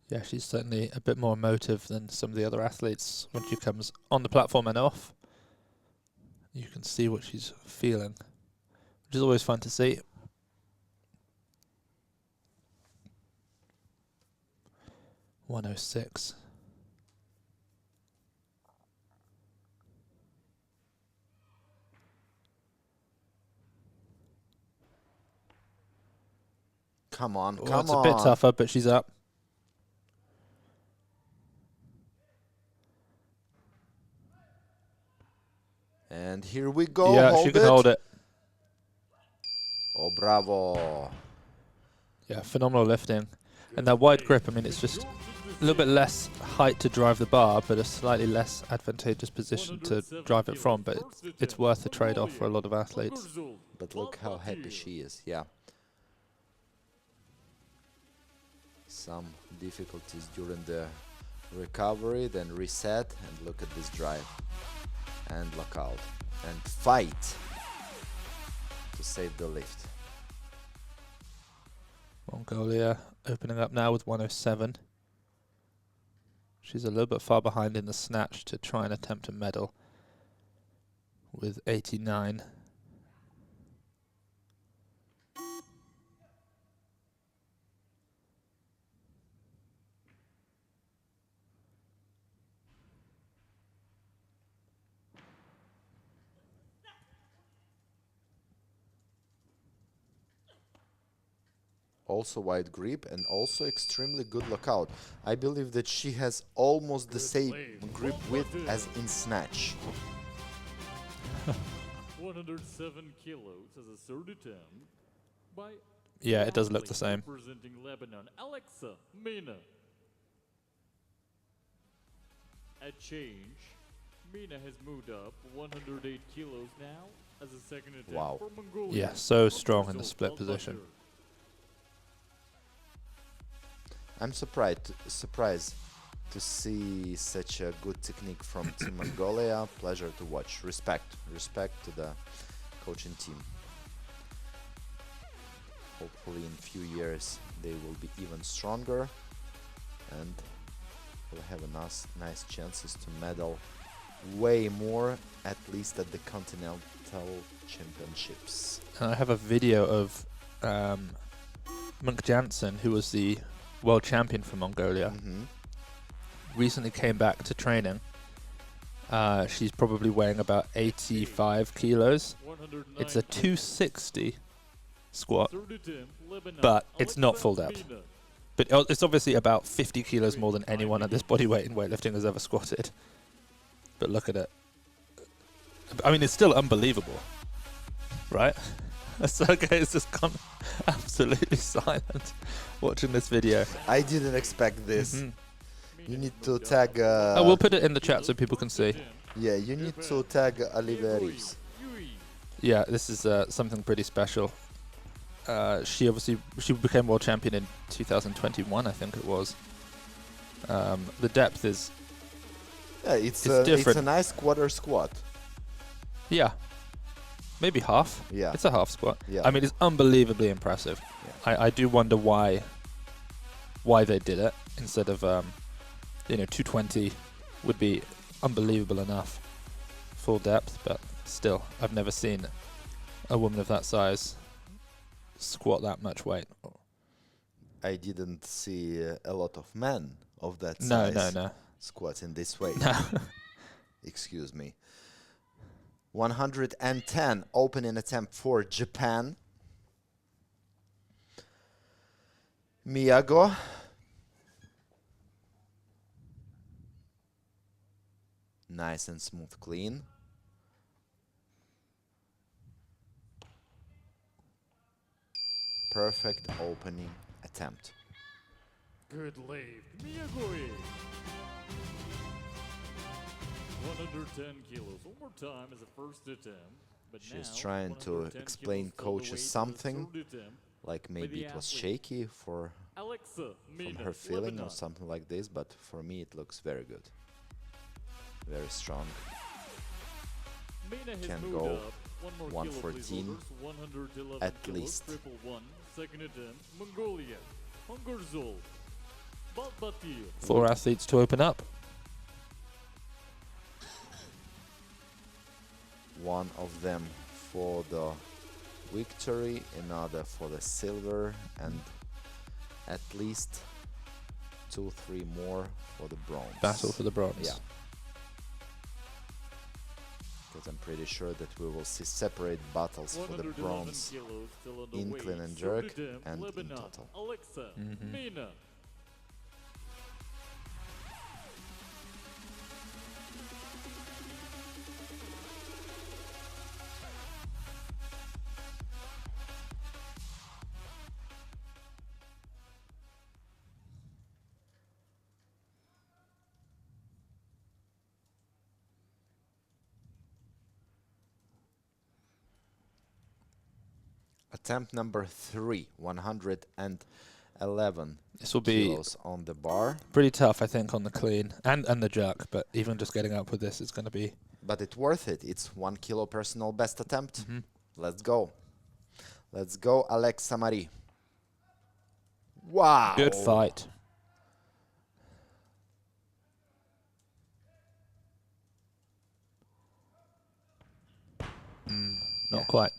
Yeah, she's certainly a bit more emotive than some of the other athletes when she comes on the platform and off. You can see what she's feeling, which is always fun to see. .106. Come on, Oh, come it's a on. bit tougher, but she's up. And here we go. Yeah, she can hold it. Oh, bravo. Yeah, phenomenal lifting. And that wide grip, I mean, it's just a little bit less height to drive the bar, but a slightly less advantageous position to drive it from. But it's worth the trade-off for a lot of athletes. But look how happy she is, yeah. Some difficulties during the recovery, then reset, and look at this drive. And lockout. And fight to save the lift. Mongolia opening up now with 107. She's a little bit far behind in the snatch to try and attempt a medal with 89. Also wide grip and also extremely good lockout. I believe that she has almost the same grip width as in snatch. 107 kilos as a third attempt by Yeah, it does look the same. representing Lebanon, Alexa Mina. A change. Mina has moved up 108 kilos now as a second attempt Wow. for Mongolia. Yeah, so strong in the split Balbatir. position. I'm surprised to see such a good technique from Team Mongolia. Pleasure to watch. Respect to the coaching team. Hopefully in few years they will be even stronger and will have a nice chances to medal way more, at least at the Continental Championships. I have a video of Monk Jansen, who was the world champion for Mongolia. Recently came back to training. She's probably weighing about 85 kilos. It's a 260 squat, but it's not full depth. But it's obviously about 50 kilos more than anyone at this body weight in weightlifting has ever squatted. But look at it. I mean, it's still unbelievable, right? Sergey has just gone absolutely silent watching this video. I didn't expect this. You need to tag... I will put it in the chat so people can see. Yeah, you need to tag Oliveris. Yeah, this is something pretty special. She became world champion in 2021, I think it was. The depth is... Yeah, it's different. a nice quarter squat. Yeah. Maybe half. Yeah. It's a half squat. Yeah. I mean, it's unbelievably impressive. Yeah. I do wonder why they did it instead of, 220 would be unbelievable enough. Full depth, but still, I've never seen a woman of that size squat that much weight. I didn't see a lot of men of that No, size no. squatting this weight. No. Excuse me. 110 opening attempt for Japan. Miyagoe. Nice and smooth, clean. Perfect opening attempt. Good lift, Miyagoe. 110 kilos. One more time as a first attempt. But She's now, trying to 110 explain kilos featherweight coaches is the something, third attempt. like maybe it was athlete. shaky from Mina, her feeling or Lebanon. something like this, but for me it looks very good. Very strong. Mina has Can moved go up. One more 114 kilo, please, 111 at kilos, least. Triple one. Second attempt, Mongolia. Hungarzul. Balbatir. 4 athletes to open up. One of them for the victory, another for the silver, and at least 2-3 more for the bronze. Battle for the bronze. Yeah. Because I'm pretty sure that we will see separate battles for the 111 bronze kilos, still on the in weight. clean and Third jerk attempt, and in Lebanon. total. Alexa. Mina. Attempt number 3, 111 This will be kilos on the bar. pretty tough, I think, on the clean and the jerk, but even just getting up with this is going to be... But it's worth it. It's 1 kilo personal best attempt. Let's go. Let's go, Alexa Marie. Wow. Good fight. Not quite.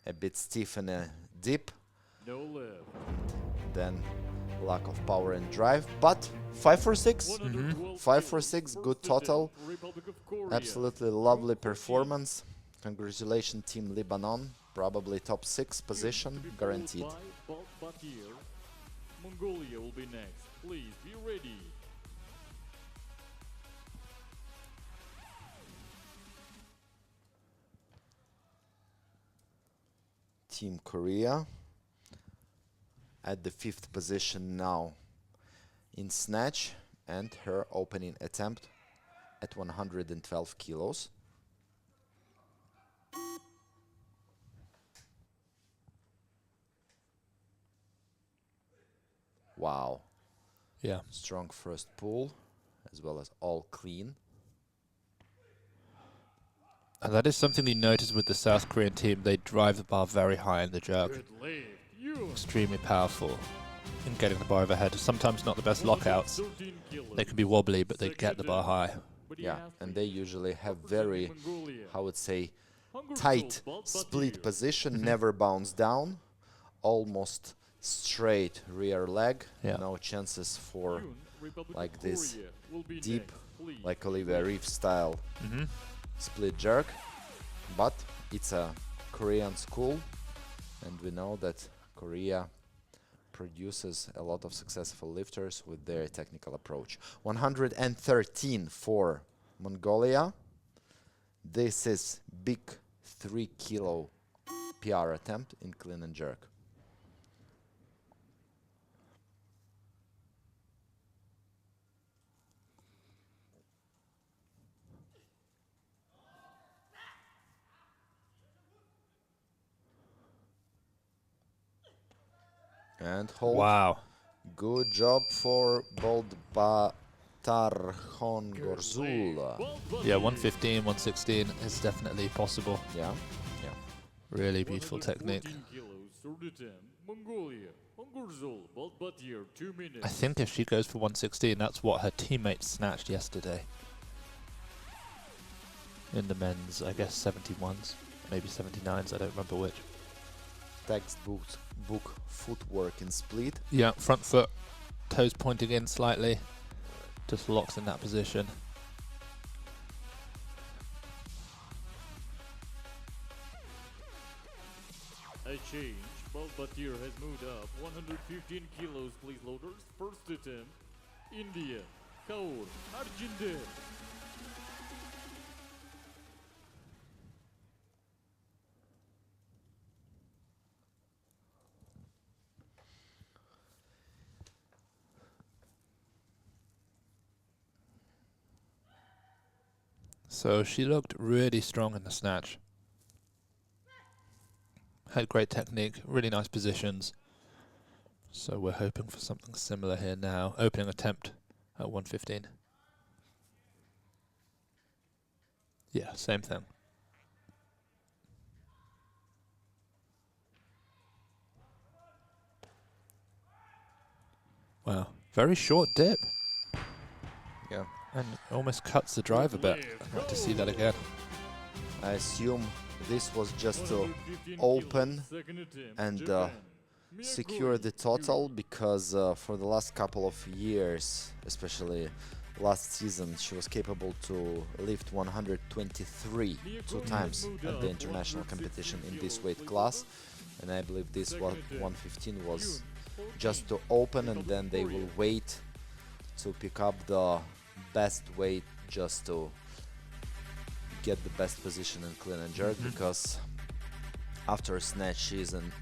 A bit stiff in a dip, No lift. then lack of power and drive, but 5 for 6. 112 5 for kilos, 6, first good attempt, total. Republic of Korea. Absolutely lovely performance. Congratulations, Team Lebanon. Probably top 6 To position, be followed guaranteed. by Balbatir. Mongolia will be next. Please be ready. Team Korea at the 5th position now in snatch, and her opening attempt at 112 kilos. Wow, Yeah. strong first pull as well as all clean. And that is something you notice with the South Korean team. They drive the bar very high in the jerk. Good lift. Yun. Extremely powerful in getting the bar overhead. Sometimes not the best lockouts. 113 kilos. They can be wobbly, but they get the bar high. Yeah, and they usually have very, Mongolia. how would say, Hunger tight Soul, Balt split Batir. position, never bounce down, almost straight rear leg, Yeah. no chances for Yun, Republic like of this Korea will be deep, next, please. like Olivia Reeve style Mm-hmm. split jerk, but it's a Korean school, and we know that Korea produces a lot of successful lifters with their technical approach. 113 for Mongolia. This is big 3 kilo PR attempt in clean and jerk. And hold. Wow. Good job for Boldbatar Hongorzul. Balt Yeah, Batir. 115, 116 is definitely possible. Yeah. Really beautiful technique. 114 kilos, third attempt, Mongolia. Hunger Soul, Balt Batir, 2 minutes. I think if she goes for 116, that's what her teammates snatched yesterday. In the men's, I guess 71s, maybe 79s, I don't remember which. Textbook footwork in split. Yeah, front foot, toes pointing in slightly, just locks in that position. A change. Balt Batir has moved up 115 kilos, please loaders. First attempt, India. Kaur Arjinder. So she looked really strong in the snatch. Had great technique, really nice positions. So we're hoping for something similar here now. Opening attempt at 115. Yeah, same thing. Wow, very short dip. Yeah. And almost cuts the drive a bit. I'd like to see that again. I assume this was just to 115 open kilos, second attempt, and Japan. secure the total, because for the last couple of years, especially last season, she was capable to lift 123 two times at the international competition in this weight class, and I believe this 115 was just to open, and then they will wait to pick up the best weight just to get the best position in clean and jerk, because after snatch she's in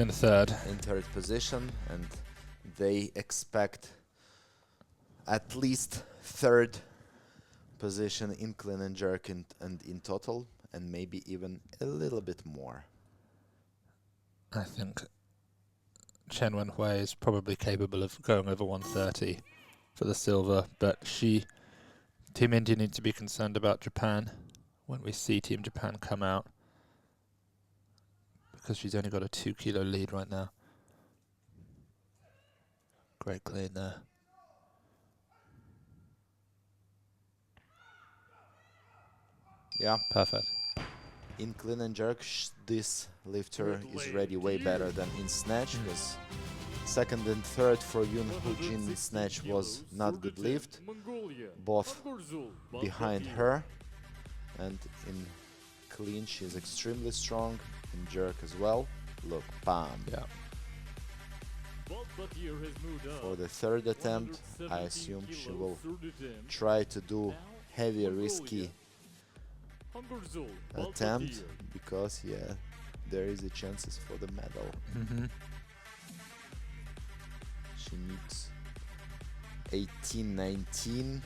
third. third position, and they expect at least third position in clean and jerk and in total, and maybe even a little bit more. I think Chen Wen-huei is probably capable of going over 130 for the silver, but Team India needs to be concerned about Japan when we see Team Japan come out, because she's only got a 2 kilo lead right now. Great clean there. Yeah, Perfect. in clean and jerk this lifter is ready way better than in snatch, because second and third for Yoon Hoo Jin in snatch was not good lift, both behind her, and in clean she's extremely strong, in jerk as well. Look, bam. Yeah. For the third attempt, I assume she will try to do heavy, risky attempt, because yeah, there is a chances for the medal. Mm-hmm. She needs 18, 19.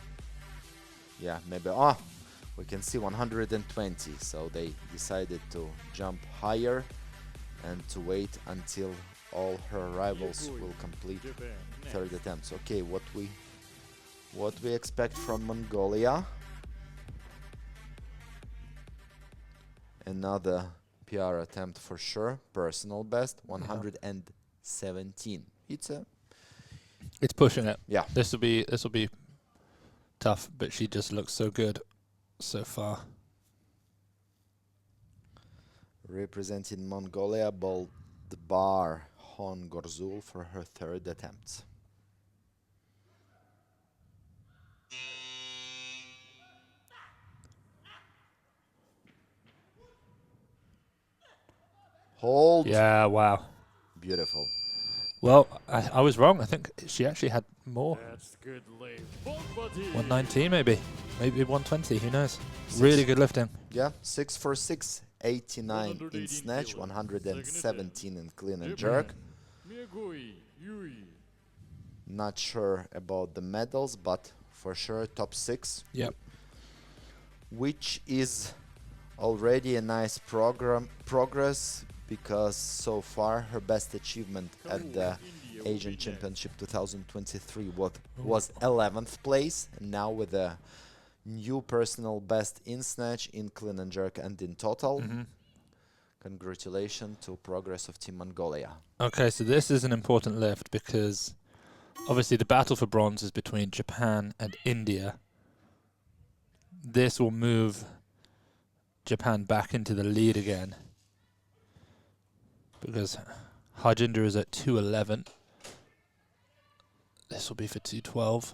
Yeah, maybe. Ah, we can see 120. So they decided to jump higher and to wait until all her rivals will complete third attempts. Okay, what we What we expect from Mongolia? Another PR attempt for sure. Personal best, 117. It's pushing it. Yeah. This will be tough, but she just looks so good so far. Representing Mongolia, Boldbar Hongorzul for her third attempt. Hold. Yeah, wow. Beautiful. Well, I was wrong. I think she actually had more. That's good lift. Both body. 119 maybe. Maybe 120, who knows. Really good lifting. Yeah, 6 for 6, 89 in 118 snatch, kilos. 117 in clean and Japan. jerk. Miyagoe, Yui. Not sure about the medals, but for sure top 6, Yep. which is already a nice progress, because so far her best achievement at the India will Asian be next. Championship 2023 was 11th place, and now with a new personal best in snatch, in clean and jerk, and in total. Congratulations to progress of Team Mongolia. Okay, so this is an important lift because obviously the battle for bronze is between Japan and India. This will move Japan back into the lead again because Harjinder is at 211. This will be for 212.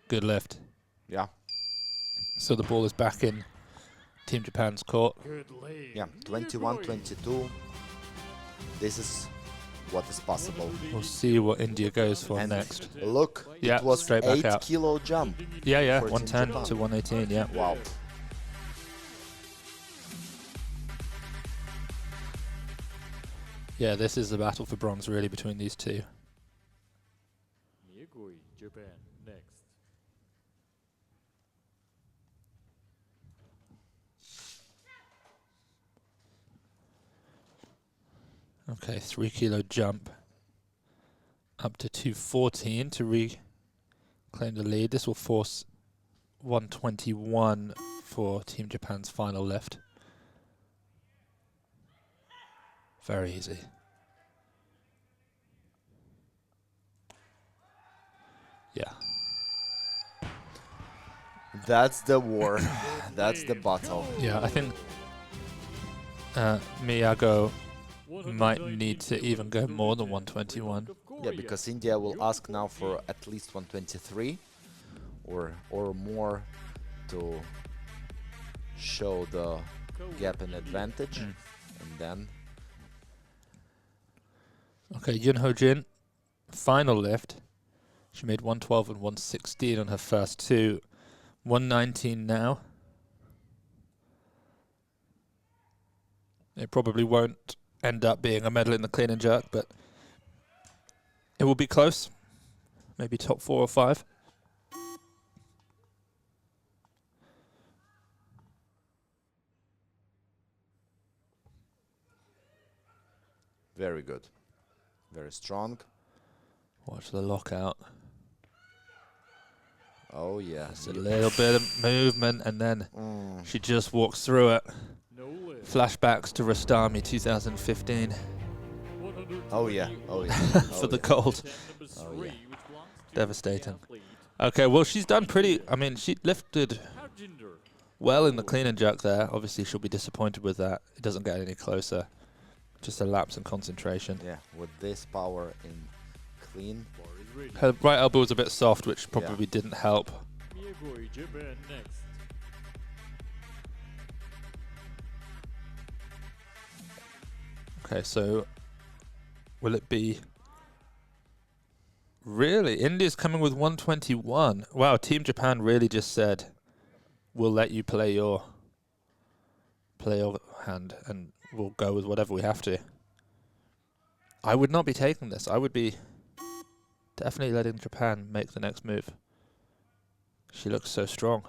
Good lift. Yeah, So the ball is back in Team Japan's court. Good lift. yeah, 21-22. This is what is possible. We'll see what India goes for And next. Look, Yeah, it was straight back 8 out. kilo jump. Yeah, yeah, For Team 110 Japan. to 118, yeah. Wow. Yeah, this is the battle for bronze really between these two. Miyagoe, Japan, next. Okay, 3 kilo jump up to 214 to reclaim the lead. This will force 121 for Team Japan's final lift. Very easy. Yeah. That's the war. That's the battle. Yeah, I think Miyagoe might need to even go more than 121. Yeah, because India will ask now for at least 123 or more to show the gap in advantage. And then Okay, Yun Ho Jin, final lift. She made 112 and 116 on her first two. 119 now. It probably won't end up being a medal in the clean and jerk, but it will be close. Maybe top 4 or 5. very good. Very strong. Watch the lockout. Oh yeah. Just a little bit of movement, and then Mm. she just walks through it. No lift. Flashbacks to Rastami 2015 Oh yeah. Oh yeah. for the gold. Oh, yeah. Devastating. Okay, well, she's done pretty. I mean, she lifted well in the clean and jerk there. Obviously, she'll be disappointed with that. It doesn't get any closer. Just a lapse in concentration. Yeah, with this power in clean. Her right elbow was a bit soft, which probably didn't help. Miyagoe, Japan, next. Okay, so will it be... Really? India's coming with 121. Wow, Team Japan really just said, we'll let you play your hand and we'll go with whatever we have to. I would not be taking this. I would be definitely letting Japan make the next move. She looks so strong.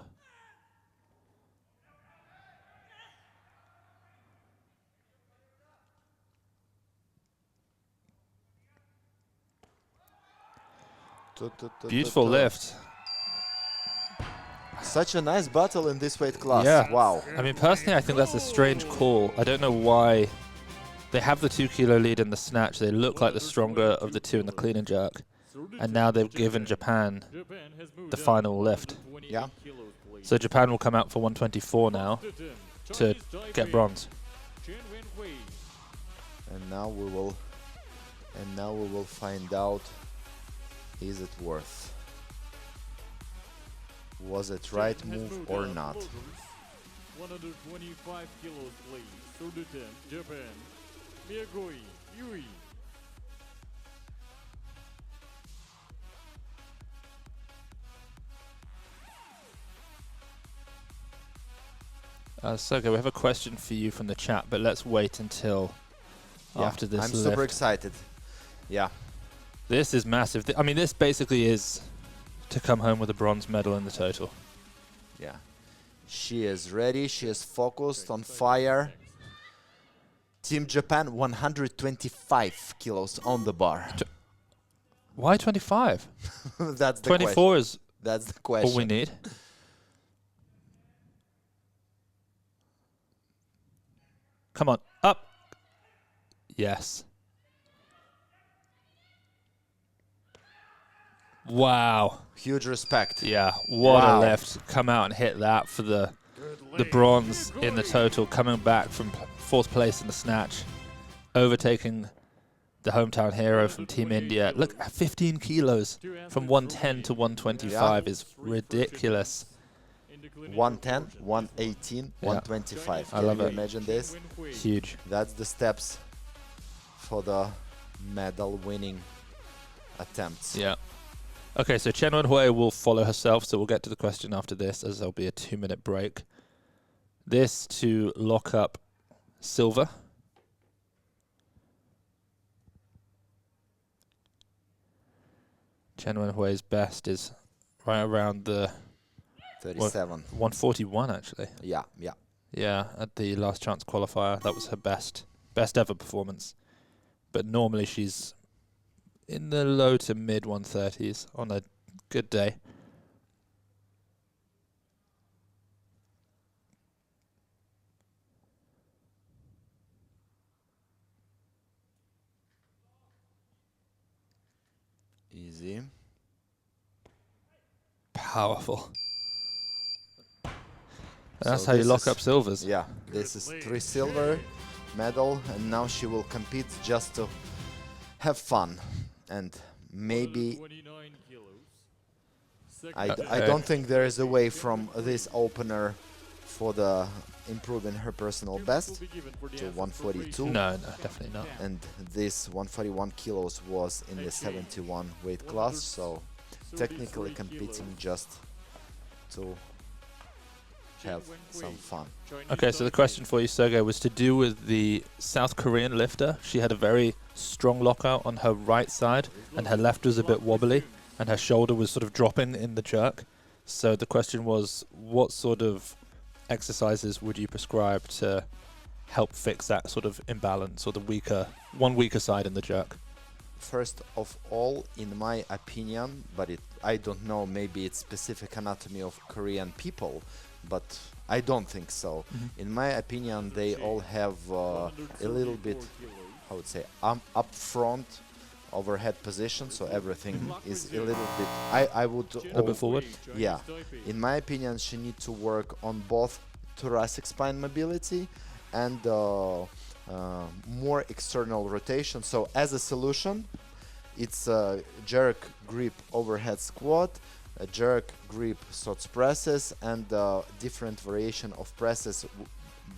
Beautiful lift. Such a nice battle in this weight class. Yeah. Wow. I mean, personally, I think that's a strange call. I don't know why. They have the 2 kilo lead in the snatch. They look like the stronger of the two in the clean and jerk. And now they've given Japan the final lift. Yeah. So Japan will come out for 124 now to get bronze. And now we will find out, is it worth? Was it right move or not? 125 kilos, please. Sudotem, Japan. Miyagoe, Yui. Sergey, we have a question for you from the chat, but let's wait until after this I'm lift. super excited. Yeah. This is massive. I mean, this basically is to come home with a bronze medal in the total. Yeah. She is ready. She is focused, on fire. Team Japan, 125 kilos on the bar. Why 25? That's the 24 question. is That's the question. all we need. Come on, up. Yes. Wow. Huge respect. Yeah, what Wow. a lift. Come out and hit that for the bronze in the total, coming back from 4th place in the snatch, overtaking the hometown hero from Team India. Look, 15 kilos from 110 to 125 is ridiculous. 110, 118, Yeah. 125. I love Can you it. imagine this? Huge. That's the steps for the medal winning attempts. Yeah. Okay, so Chen Wen-huei will follow herself, so we'll get to the question after this, as there'll be a 2-minute break. This to lock up silver. Chen Wen-huei's best is right around the 37. 141, actually. Yeah, yeah. Yeah, at the last chance qualifier, that was her best ever performance. But normally she's in the low to mid 130s on a good day. Easy. Powerful. That's So how you this lock is- up silvers. Yeah, this is 3 silver medal, and now she will compete just to have fun. And maybe 29 kilos. I don't think there is a way from this opener for the improving her personal best to 142. No, definitely not. And this 141 kilos was in the 71 weight class, so technically competing just to have some fun. Okay, so the question for you, Sergey, was to do with the South Korean lifter. She had a very strong lockout on her right side, and her left was a bit wobbly, and her shoulder was sort of dropping in the jerk. So the question was, what sort of exercises would you prescribe to help fix that sort of imbalance or the one weaker side in the jerk? First of all, in my opinion, but I don't know, maybe it's specific anatomy of Korean people, but I don't think so. In my opinion, they all have a little bit, I would say, up front overhead position, so everything is a little bit, I would A little bit forward? Yeah, in my opinion, she needs to work on both thoracic spine mobility and more external rotation. So as a solution, it's a jerk grip overhead squat, a jerk grip SOTS presses, and different variation of presses,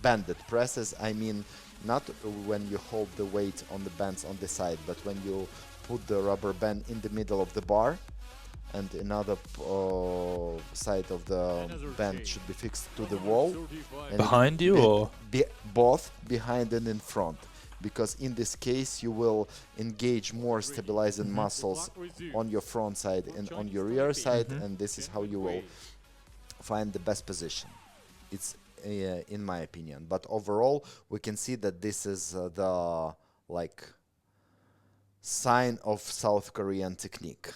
banded presses. I mean, not when you hold the weight on the bands on the side, but when you put the rubber band in the middle of the bar, and another side of the band should be fixed to the wall. And Behind you, or? Both behind and in front, because in this case you will engage more stabilizing muscles on your front side and on your rear side, and this is how you will find the best position. It's in my opinion, but overall we can see that this is the sign of South Korean technique.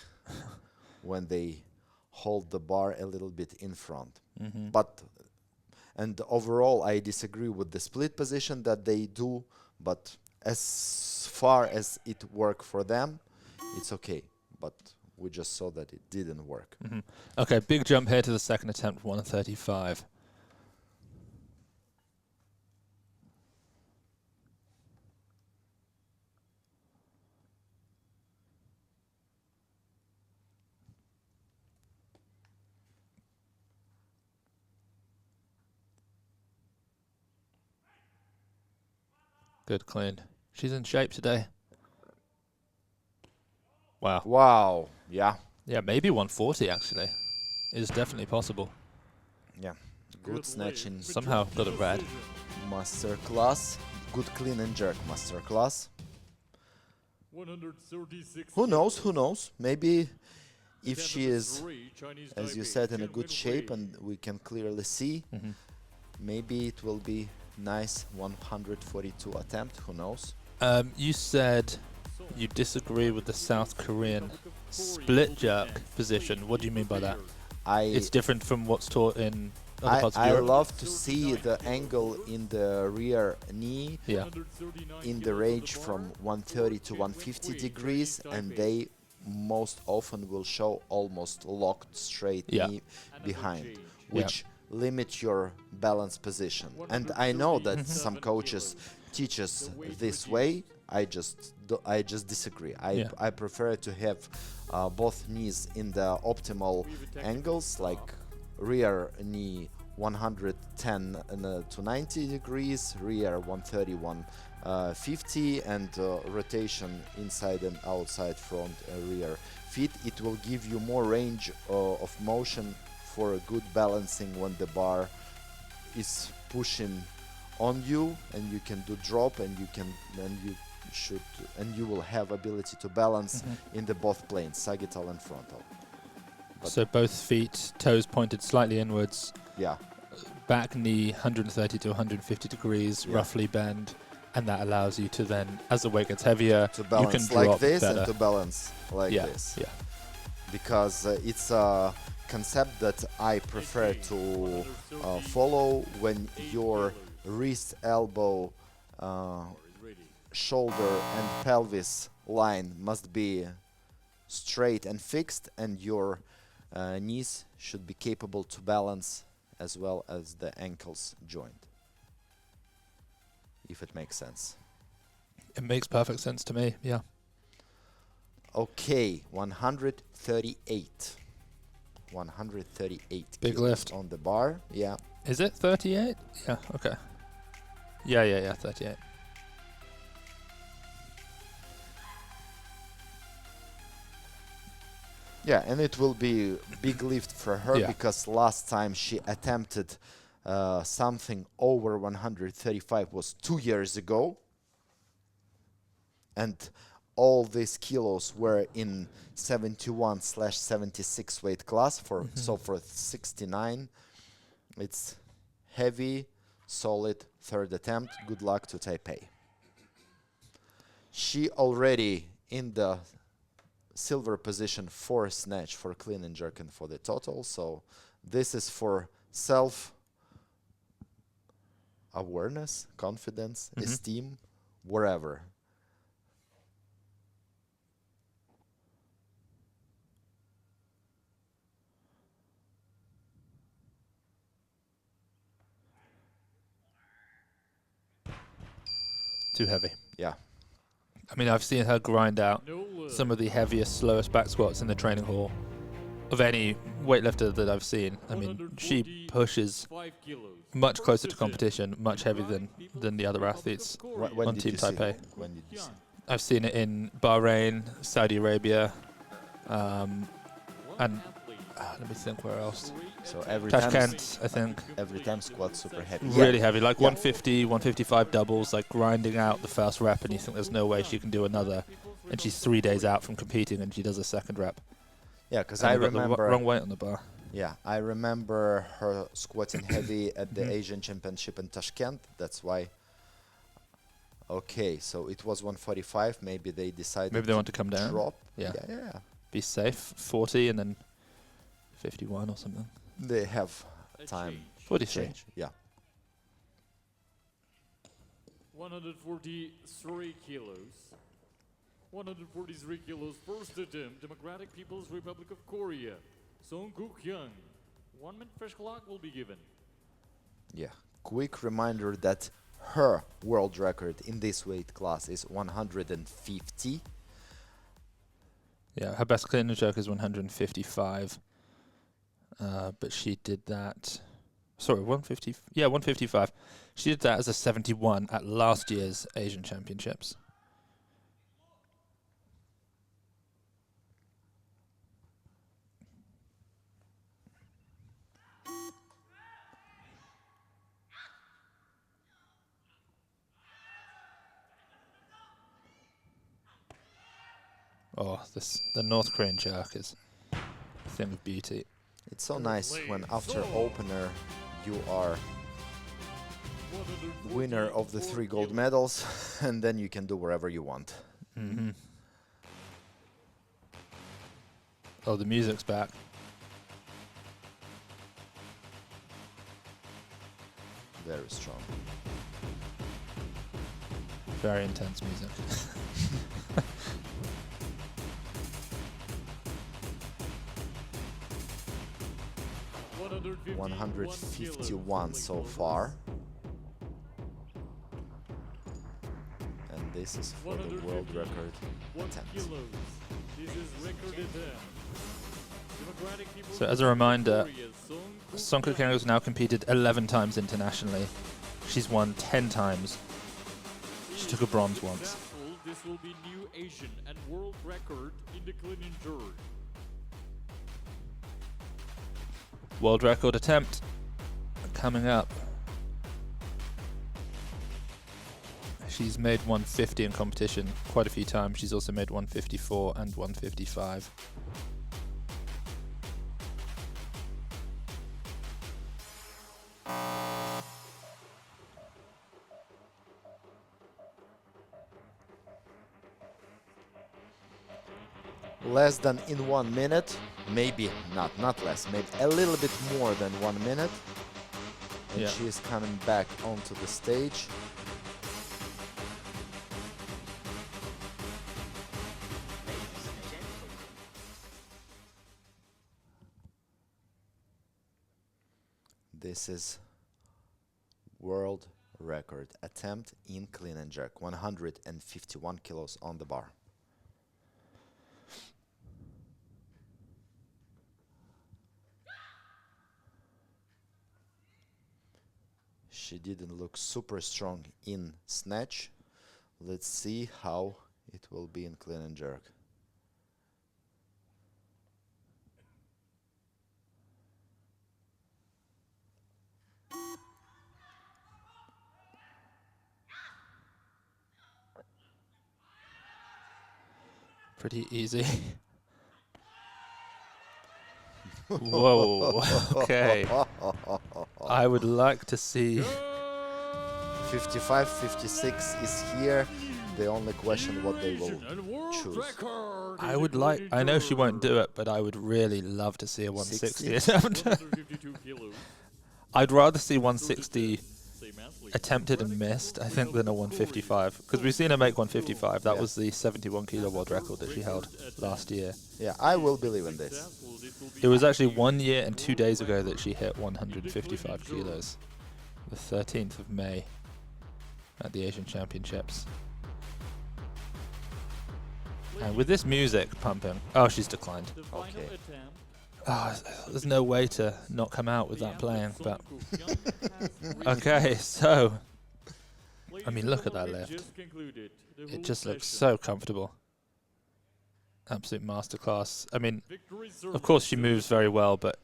when they hold the bar a little bit in front. Mm-hmm. And overall, I disagree with the split position that they do, but as far as it worked for them, it's okay. But we just saw that it didn't work. Mm-hmm. Okay, big jump here to the second attempt, 135. Good, clean. She's in shape today. Wow. Wow. Yeah. Yeah, maybe 140 actually. Is definitely possible. Yeah. Good snatching. Somehow got it red. Masterclass. Good clean and jerk masterclass. 136. Who knows? Who knows? Maybe if she is, as you said, in a good shape and we can clearly see, Mm-hmm. maybe it will be nice 142 attempt. Who knows? You said you disagree with the South Korean split jerk position. What do you mean by that? It's different from what's taught in other parts of I Europe? love to see the angle in the rear knee Yeah. in the range from 130 to 150 degrees, and they most often will show almost locked straight Yeah. knee behind, which limit your balance position. And I know that some coaches teach us this way. I just disagree. I prefer to have both knees in the optimal angles, like rear knee 110 to 90 degrees, rear 130, 150, and rotation inside and outside front rear feet. It will give you more range of motion for a good balancing when the bar is pushing on you, and you can do drop, and you will have ability to balance in the both planes, sagittal and frontal. But So both feet, toes pointed slightly inwards, yeah, back knee 130 to 150 degrees, roughly bend, and that allows you to then, as the weight gets heavier, to you balance can like drop this better. and to balance like this. Yeah. Because it's a concept that I prefer to follow when your wrist, elbow, shoulder and pelvis line must be straight and fixed, and your knees should be capable to balance as well as the ankles joint, if it makes sense. It makes perfect sense to me, yeah. Okay, 138. 138 Big kilos lift. on the bar. Yeah. Is it 38? Yeah, okay. Yeah, 38. Yeah, and it will be big lift for her because last time she attempted something over 135 was 2 years ago. And all these kilos were in 71/76 weight class. So for 69, it's heavy, solid third attempt. Good luck to Taipei. She already in the silver position for snatch, for clean and jerk, and for the total. So this is for self-awareness, confidence, esteem, wherever. Too heavy. Yeah. I mean, I've seen her grind out some of the heaviest, slowest back squats in the training hall of any weightlifter that I've seen. I mean, she pushes much closer to competition, much heavier than the other athletes on Team Taipei. When did you see? I've seen it in Bahrain, Saudi Arabia, and let me think where else. So every time, Tashkent, I think. every time squat super heavy. Really heavy, like 150, 155 doubles, like grinding out the first rep, and you think there's no way she can do another. And she's 3 days out from competing, and she does a second rep. Yeah, because And I I got the remember. wrong weight on the bar. Yeah, I remember her squatting heavy at the Asian Championship in Tashkent. That's why. Okay, so it was 145. Maybe they decided Maybe they want to come down. drop. Yeah. Yeah. be safe. 40 and then 51 or something. They have A time. change. 43. Change. Yeah. 143 kilos. 143 kilos, first attempt, Democratic People's Republic of Korea. Song Kuk. 1 minute fresh clock will be given. Yeah. Quick reminder that her world record in this weight class is 150. Yeah, her best clean and jerk is 155. But she did that. Sorry, 150. Yeah, 155. She did that as a 71 at last year's Asian Championships. Oh, the North Korean jerk is a thing of beauty. It's so nice when after opener you are winner of the 3 gold medals and then you can do wherever you want. Mm-hmm. Oh, the music's back. Very strong. Very intense music. 151 so far. And this is for the world record attempt. This is record attempt. Democratic People's So as a reminder, Korea, Song Kuk has now competed 11 times internationally. She's won 10 times. She took a bronze once. This will be new Asian and world record in the clean and jerk. World record attempt coming up. She's made 150 in competition quite a few times. She's also made 154 and 155. Less than in 1 minute, maybe not less, maybe a little bit more than 1 minute. And Yeah. she is coming back onto the stage. This is world record attempt in clean and jerk, 151 kilos on the bar. She didn't look super strong in snatch. Let's see how it will be in clean and jerk. Pretty easy. Whoa, okay. I would like to see 55, 56 is here. The only question what they will choose. I know she won't do it, but I would really love to see a 160 60? attempt. I'd rather see 160 attempted and missed, I think, than a 155. Because we've seen her make 155. That Yeah. was the 71 kilo world record that she held last year. Yeah, I will believe in this. It was actually 1 year and 2 days ago that she hit 155 kilos. The 13th of May at the Asian Championships. And with this music pumping, oh, she's declined. Okay. Oh, there's no way to not come out with that playing, but okay, so I mean, look at that lift. It just looks so comfortable. Absolute masterclass. I mean, of course she moves very well, but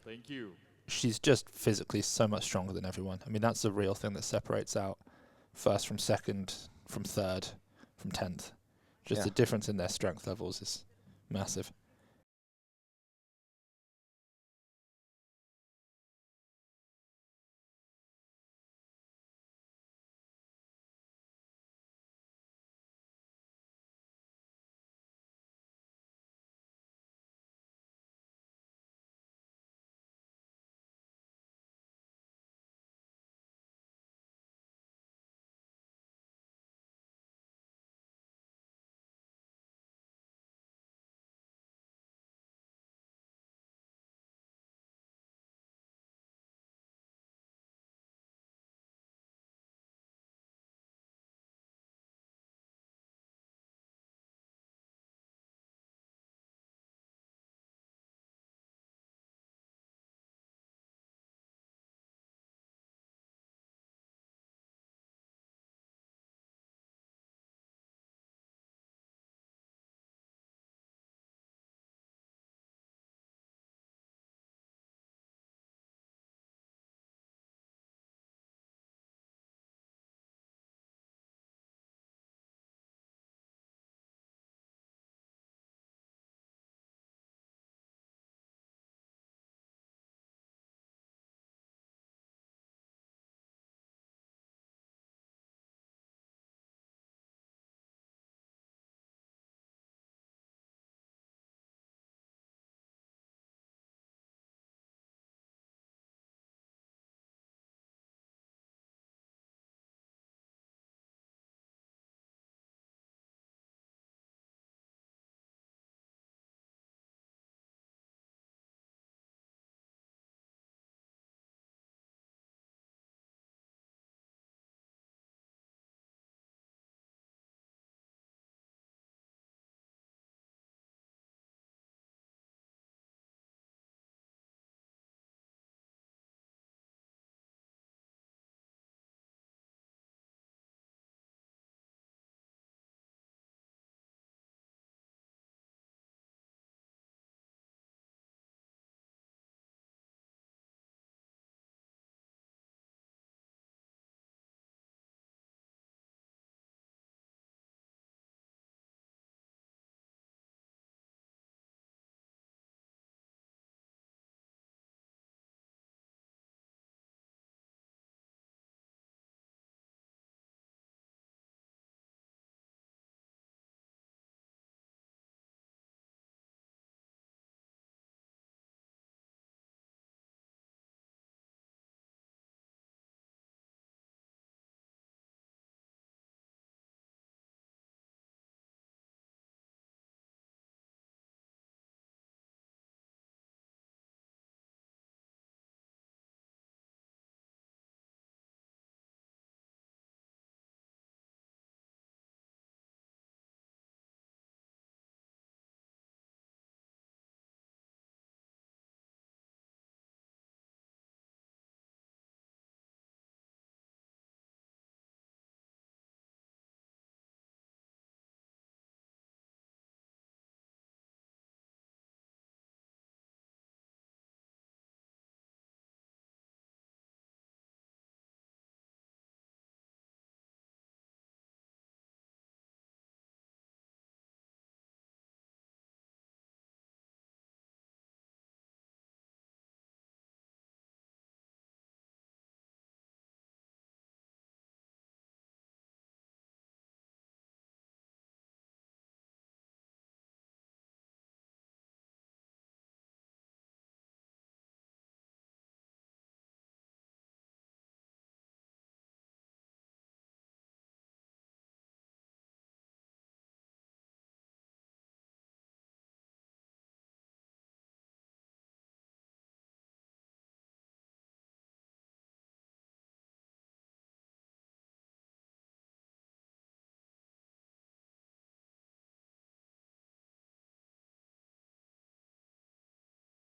she's just physically so much stronger than everyone. I mean, that's the real thing that separates out first from second, from third, from 10th. Just Yeah. the difference in their strength levels is massive.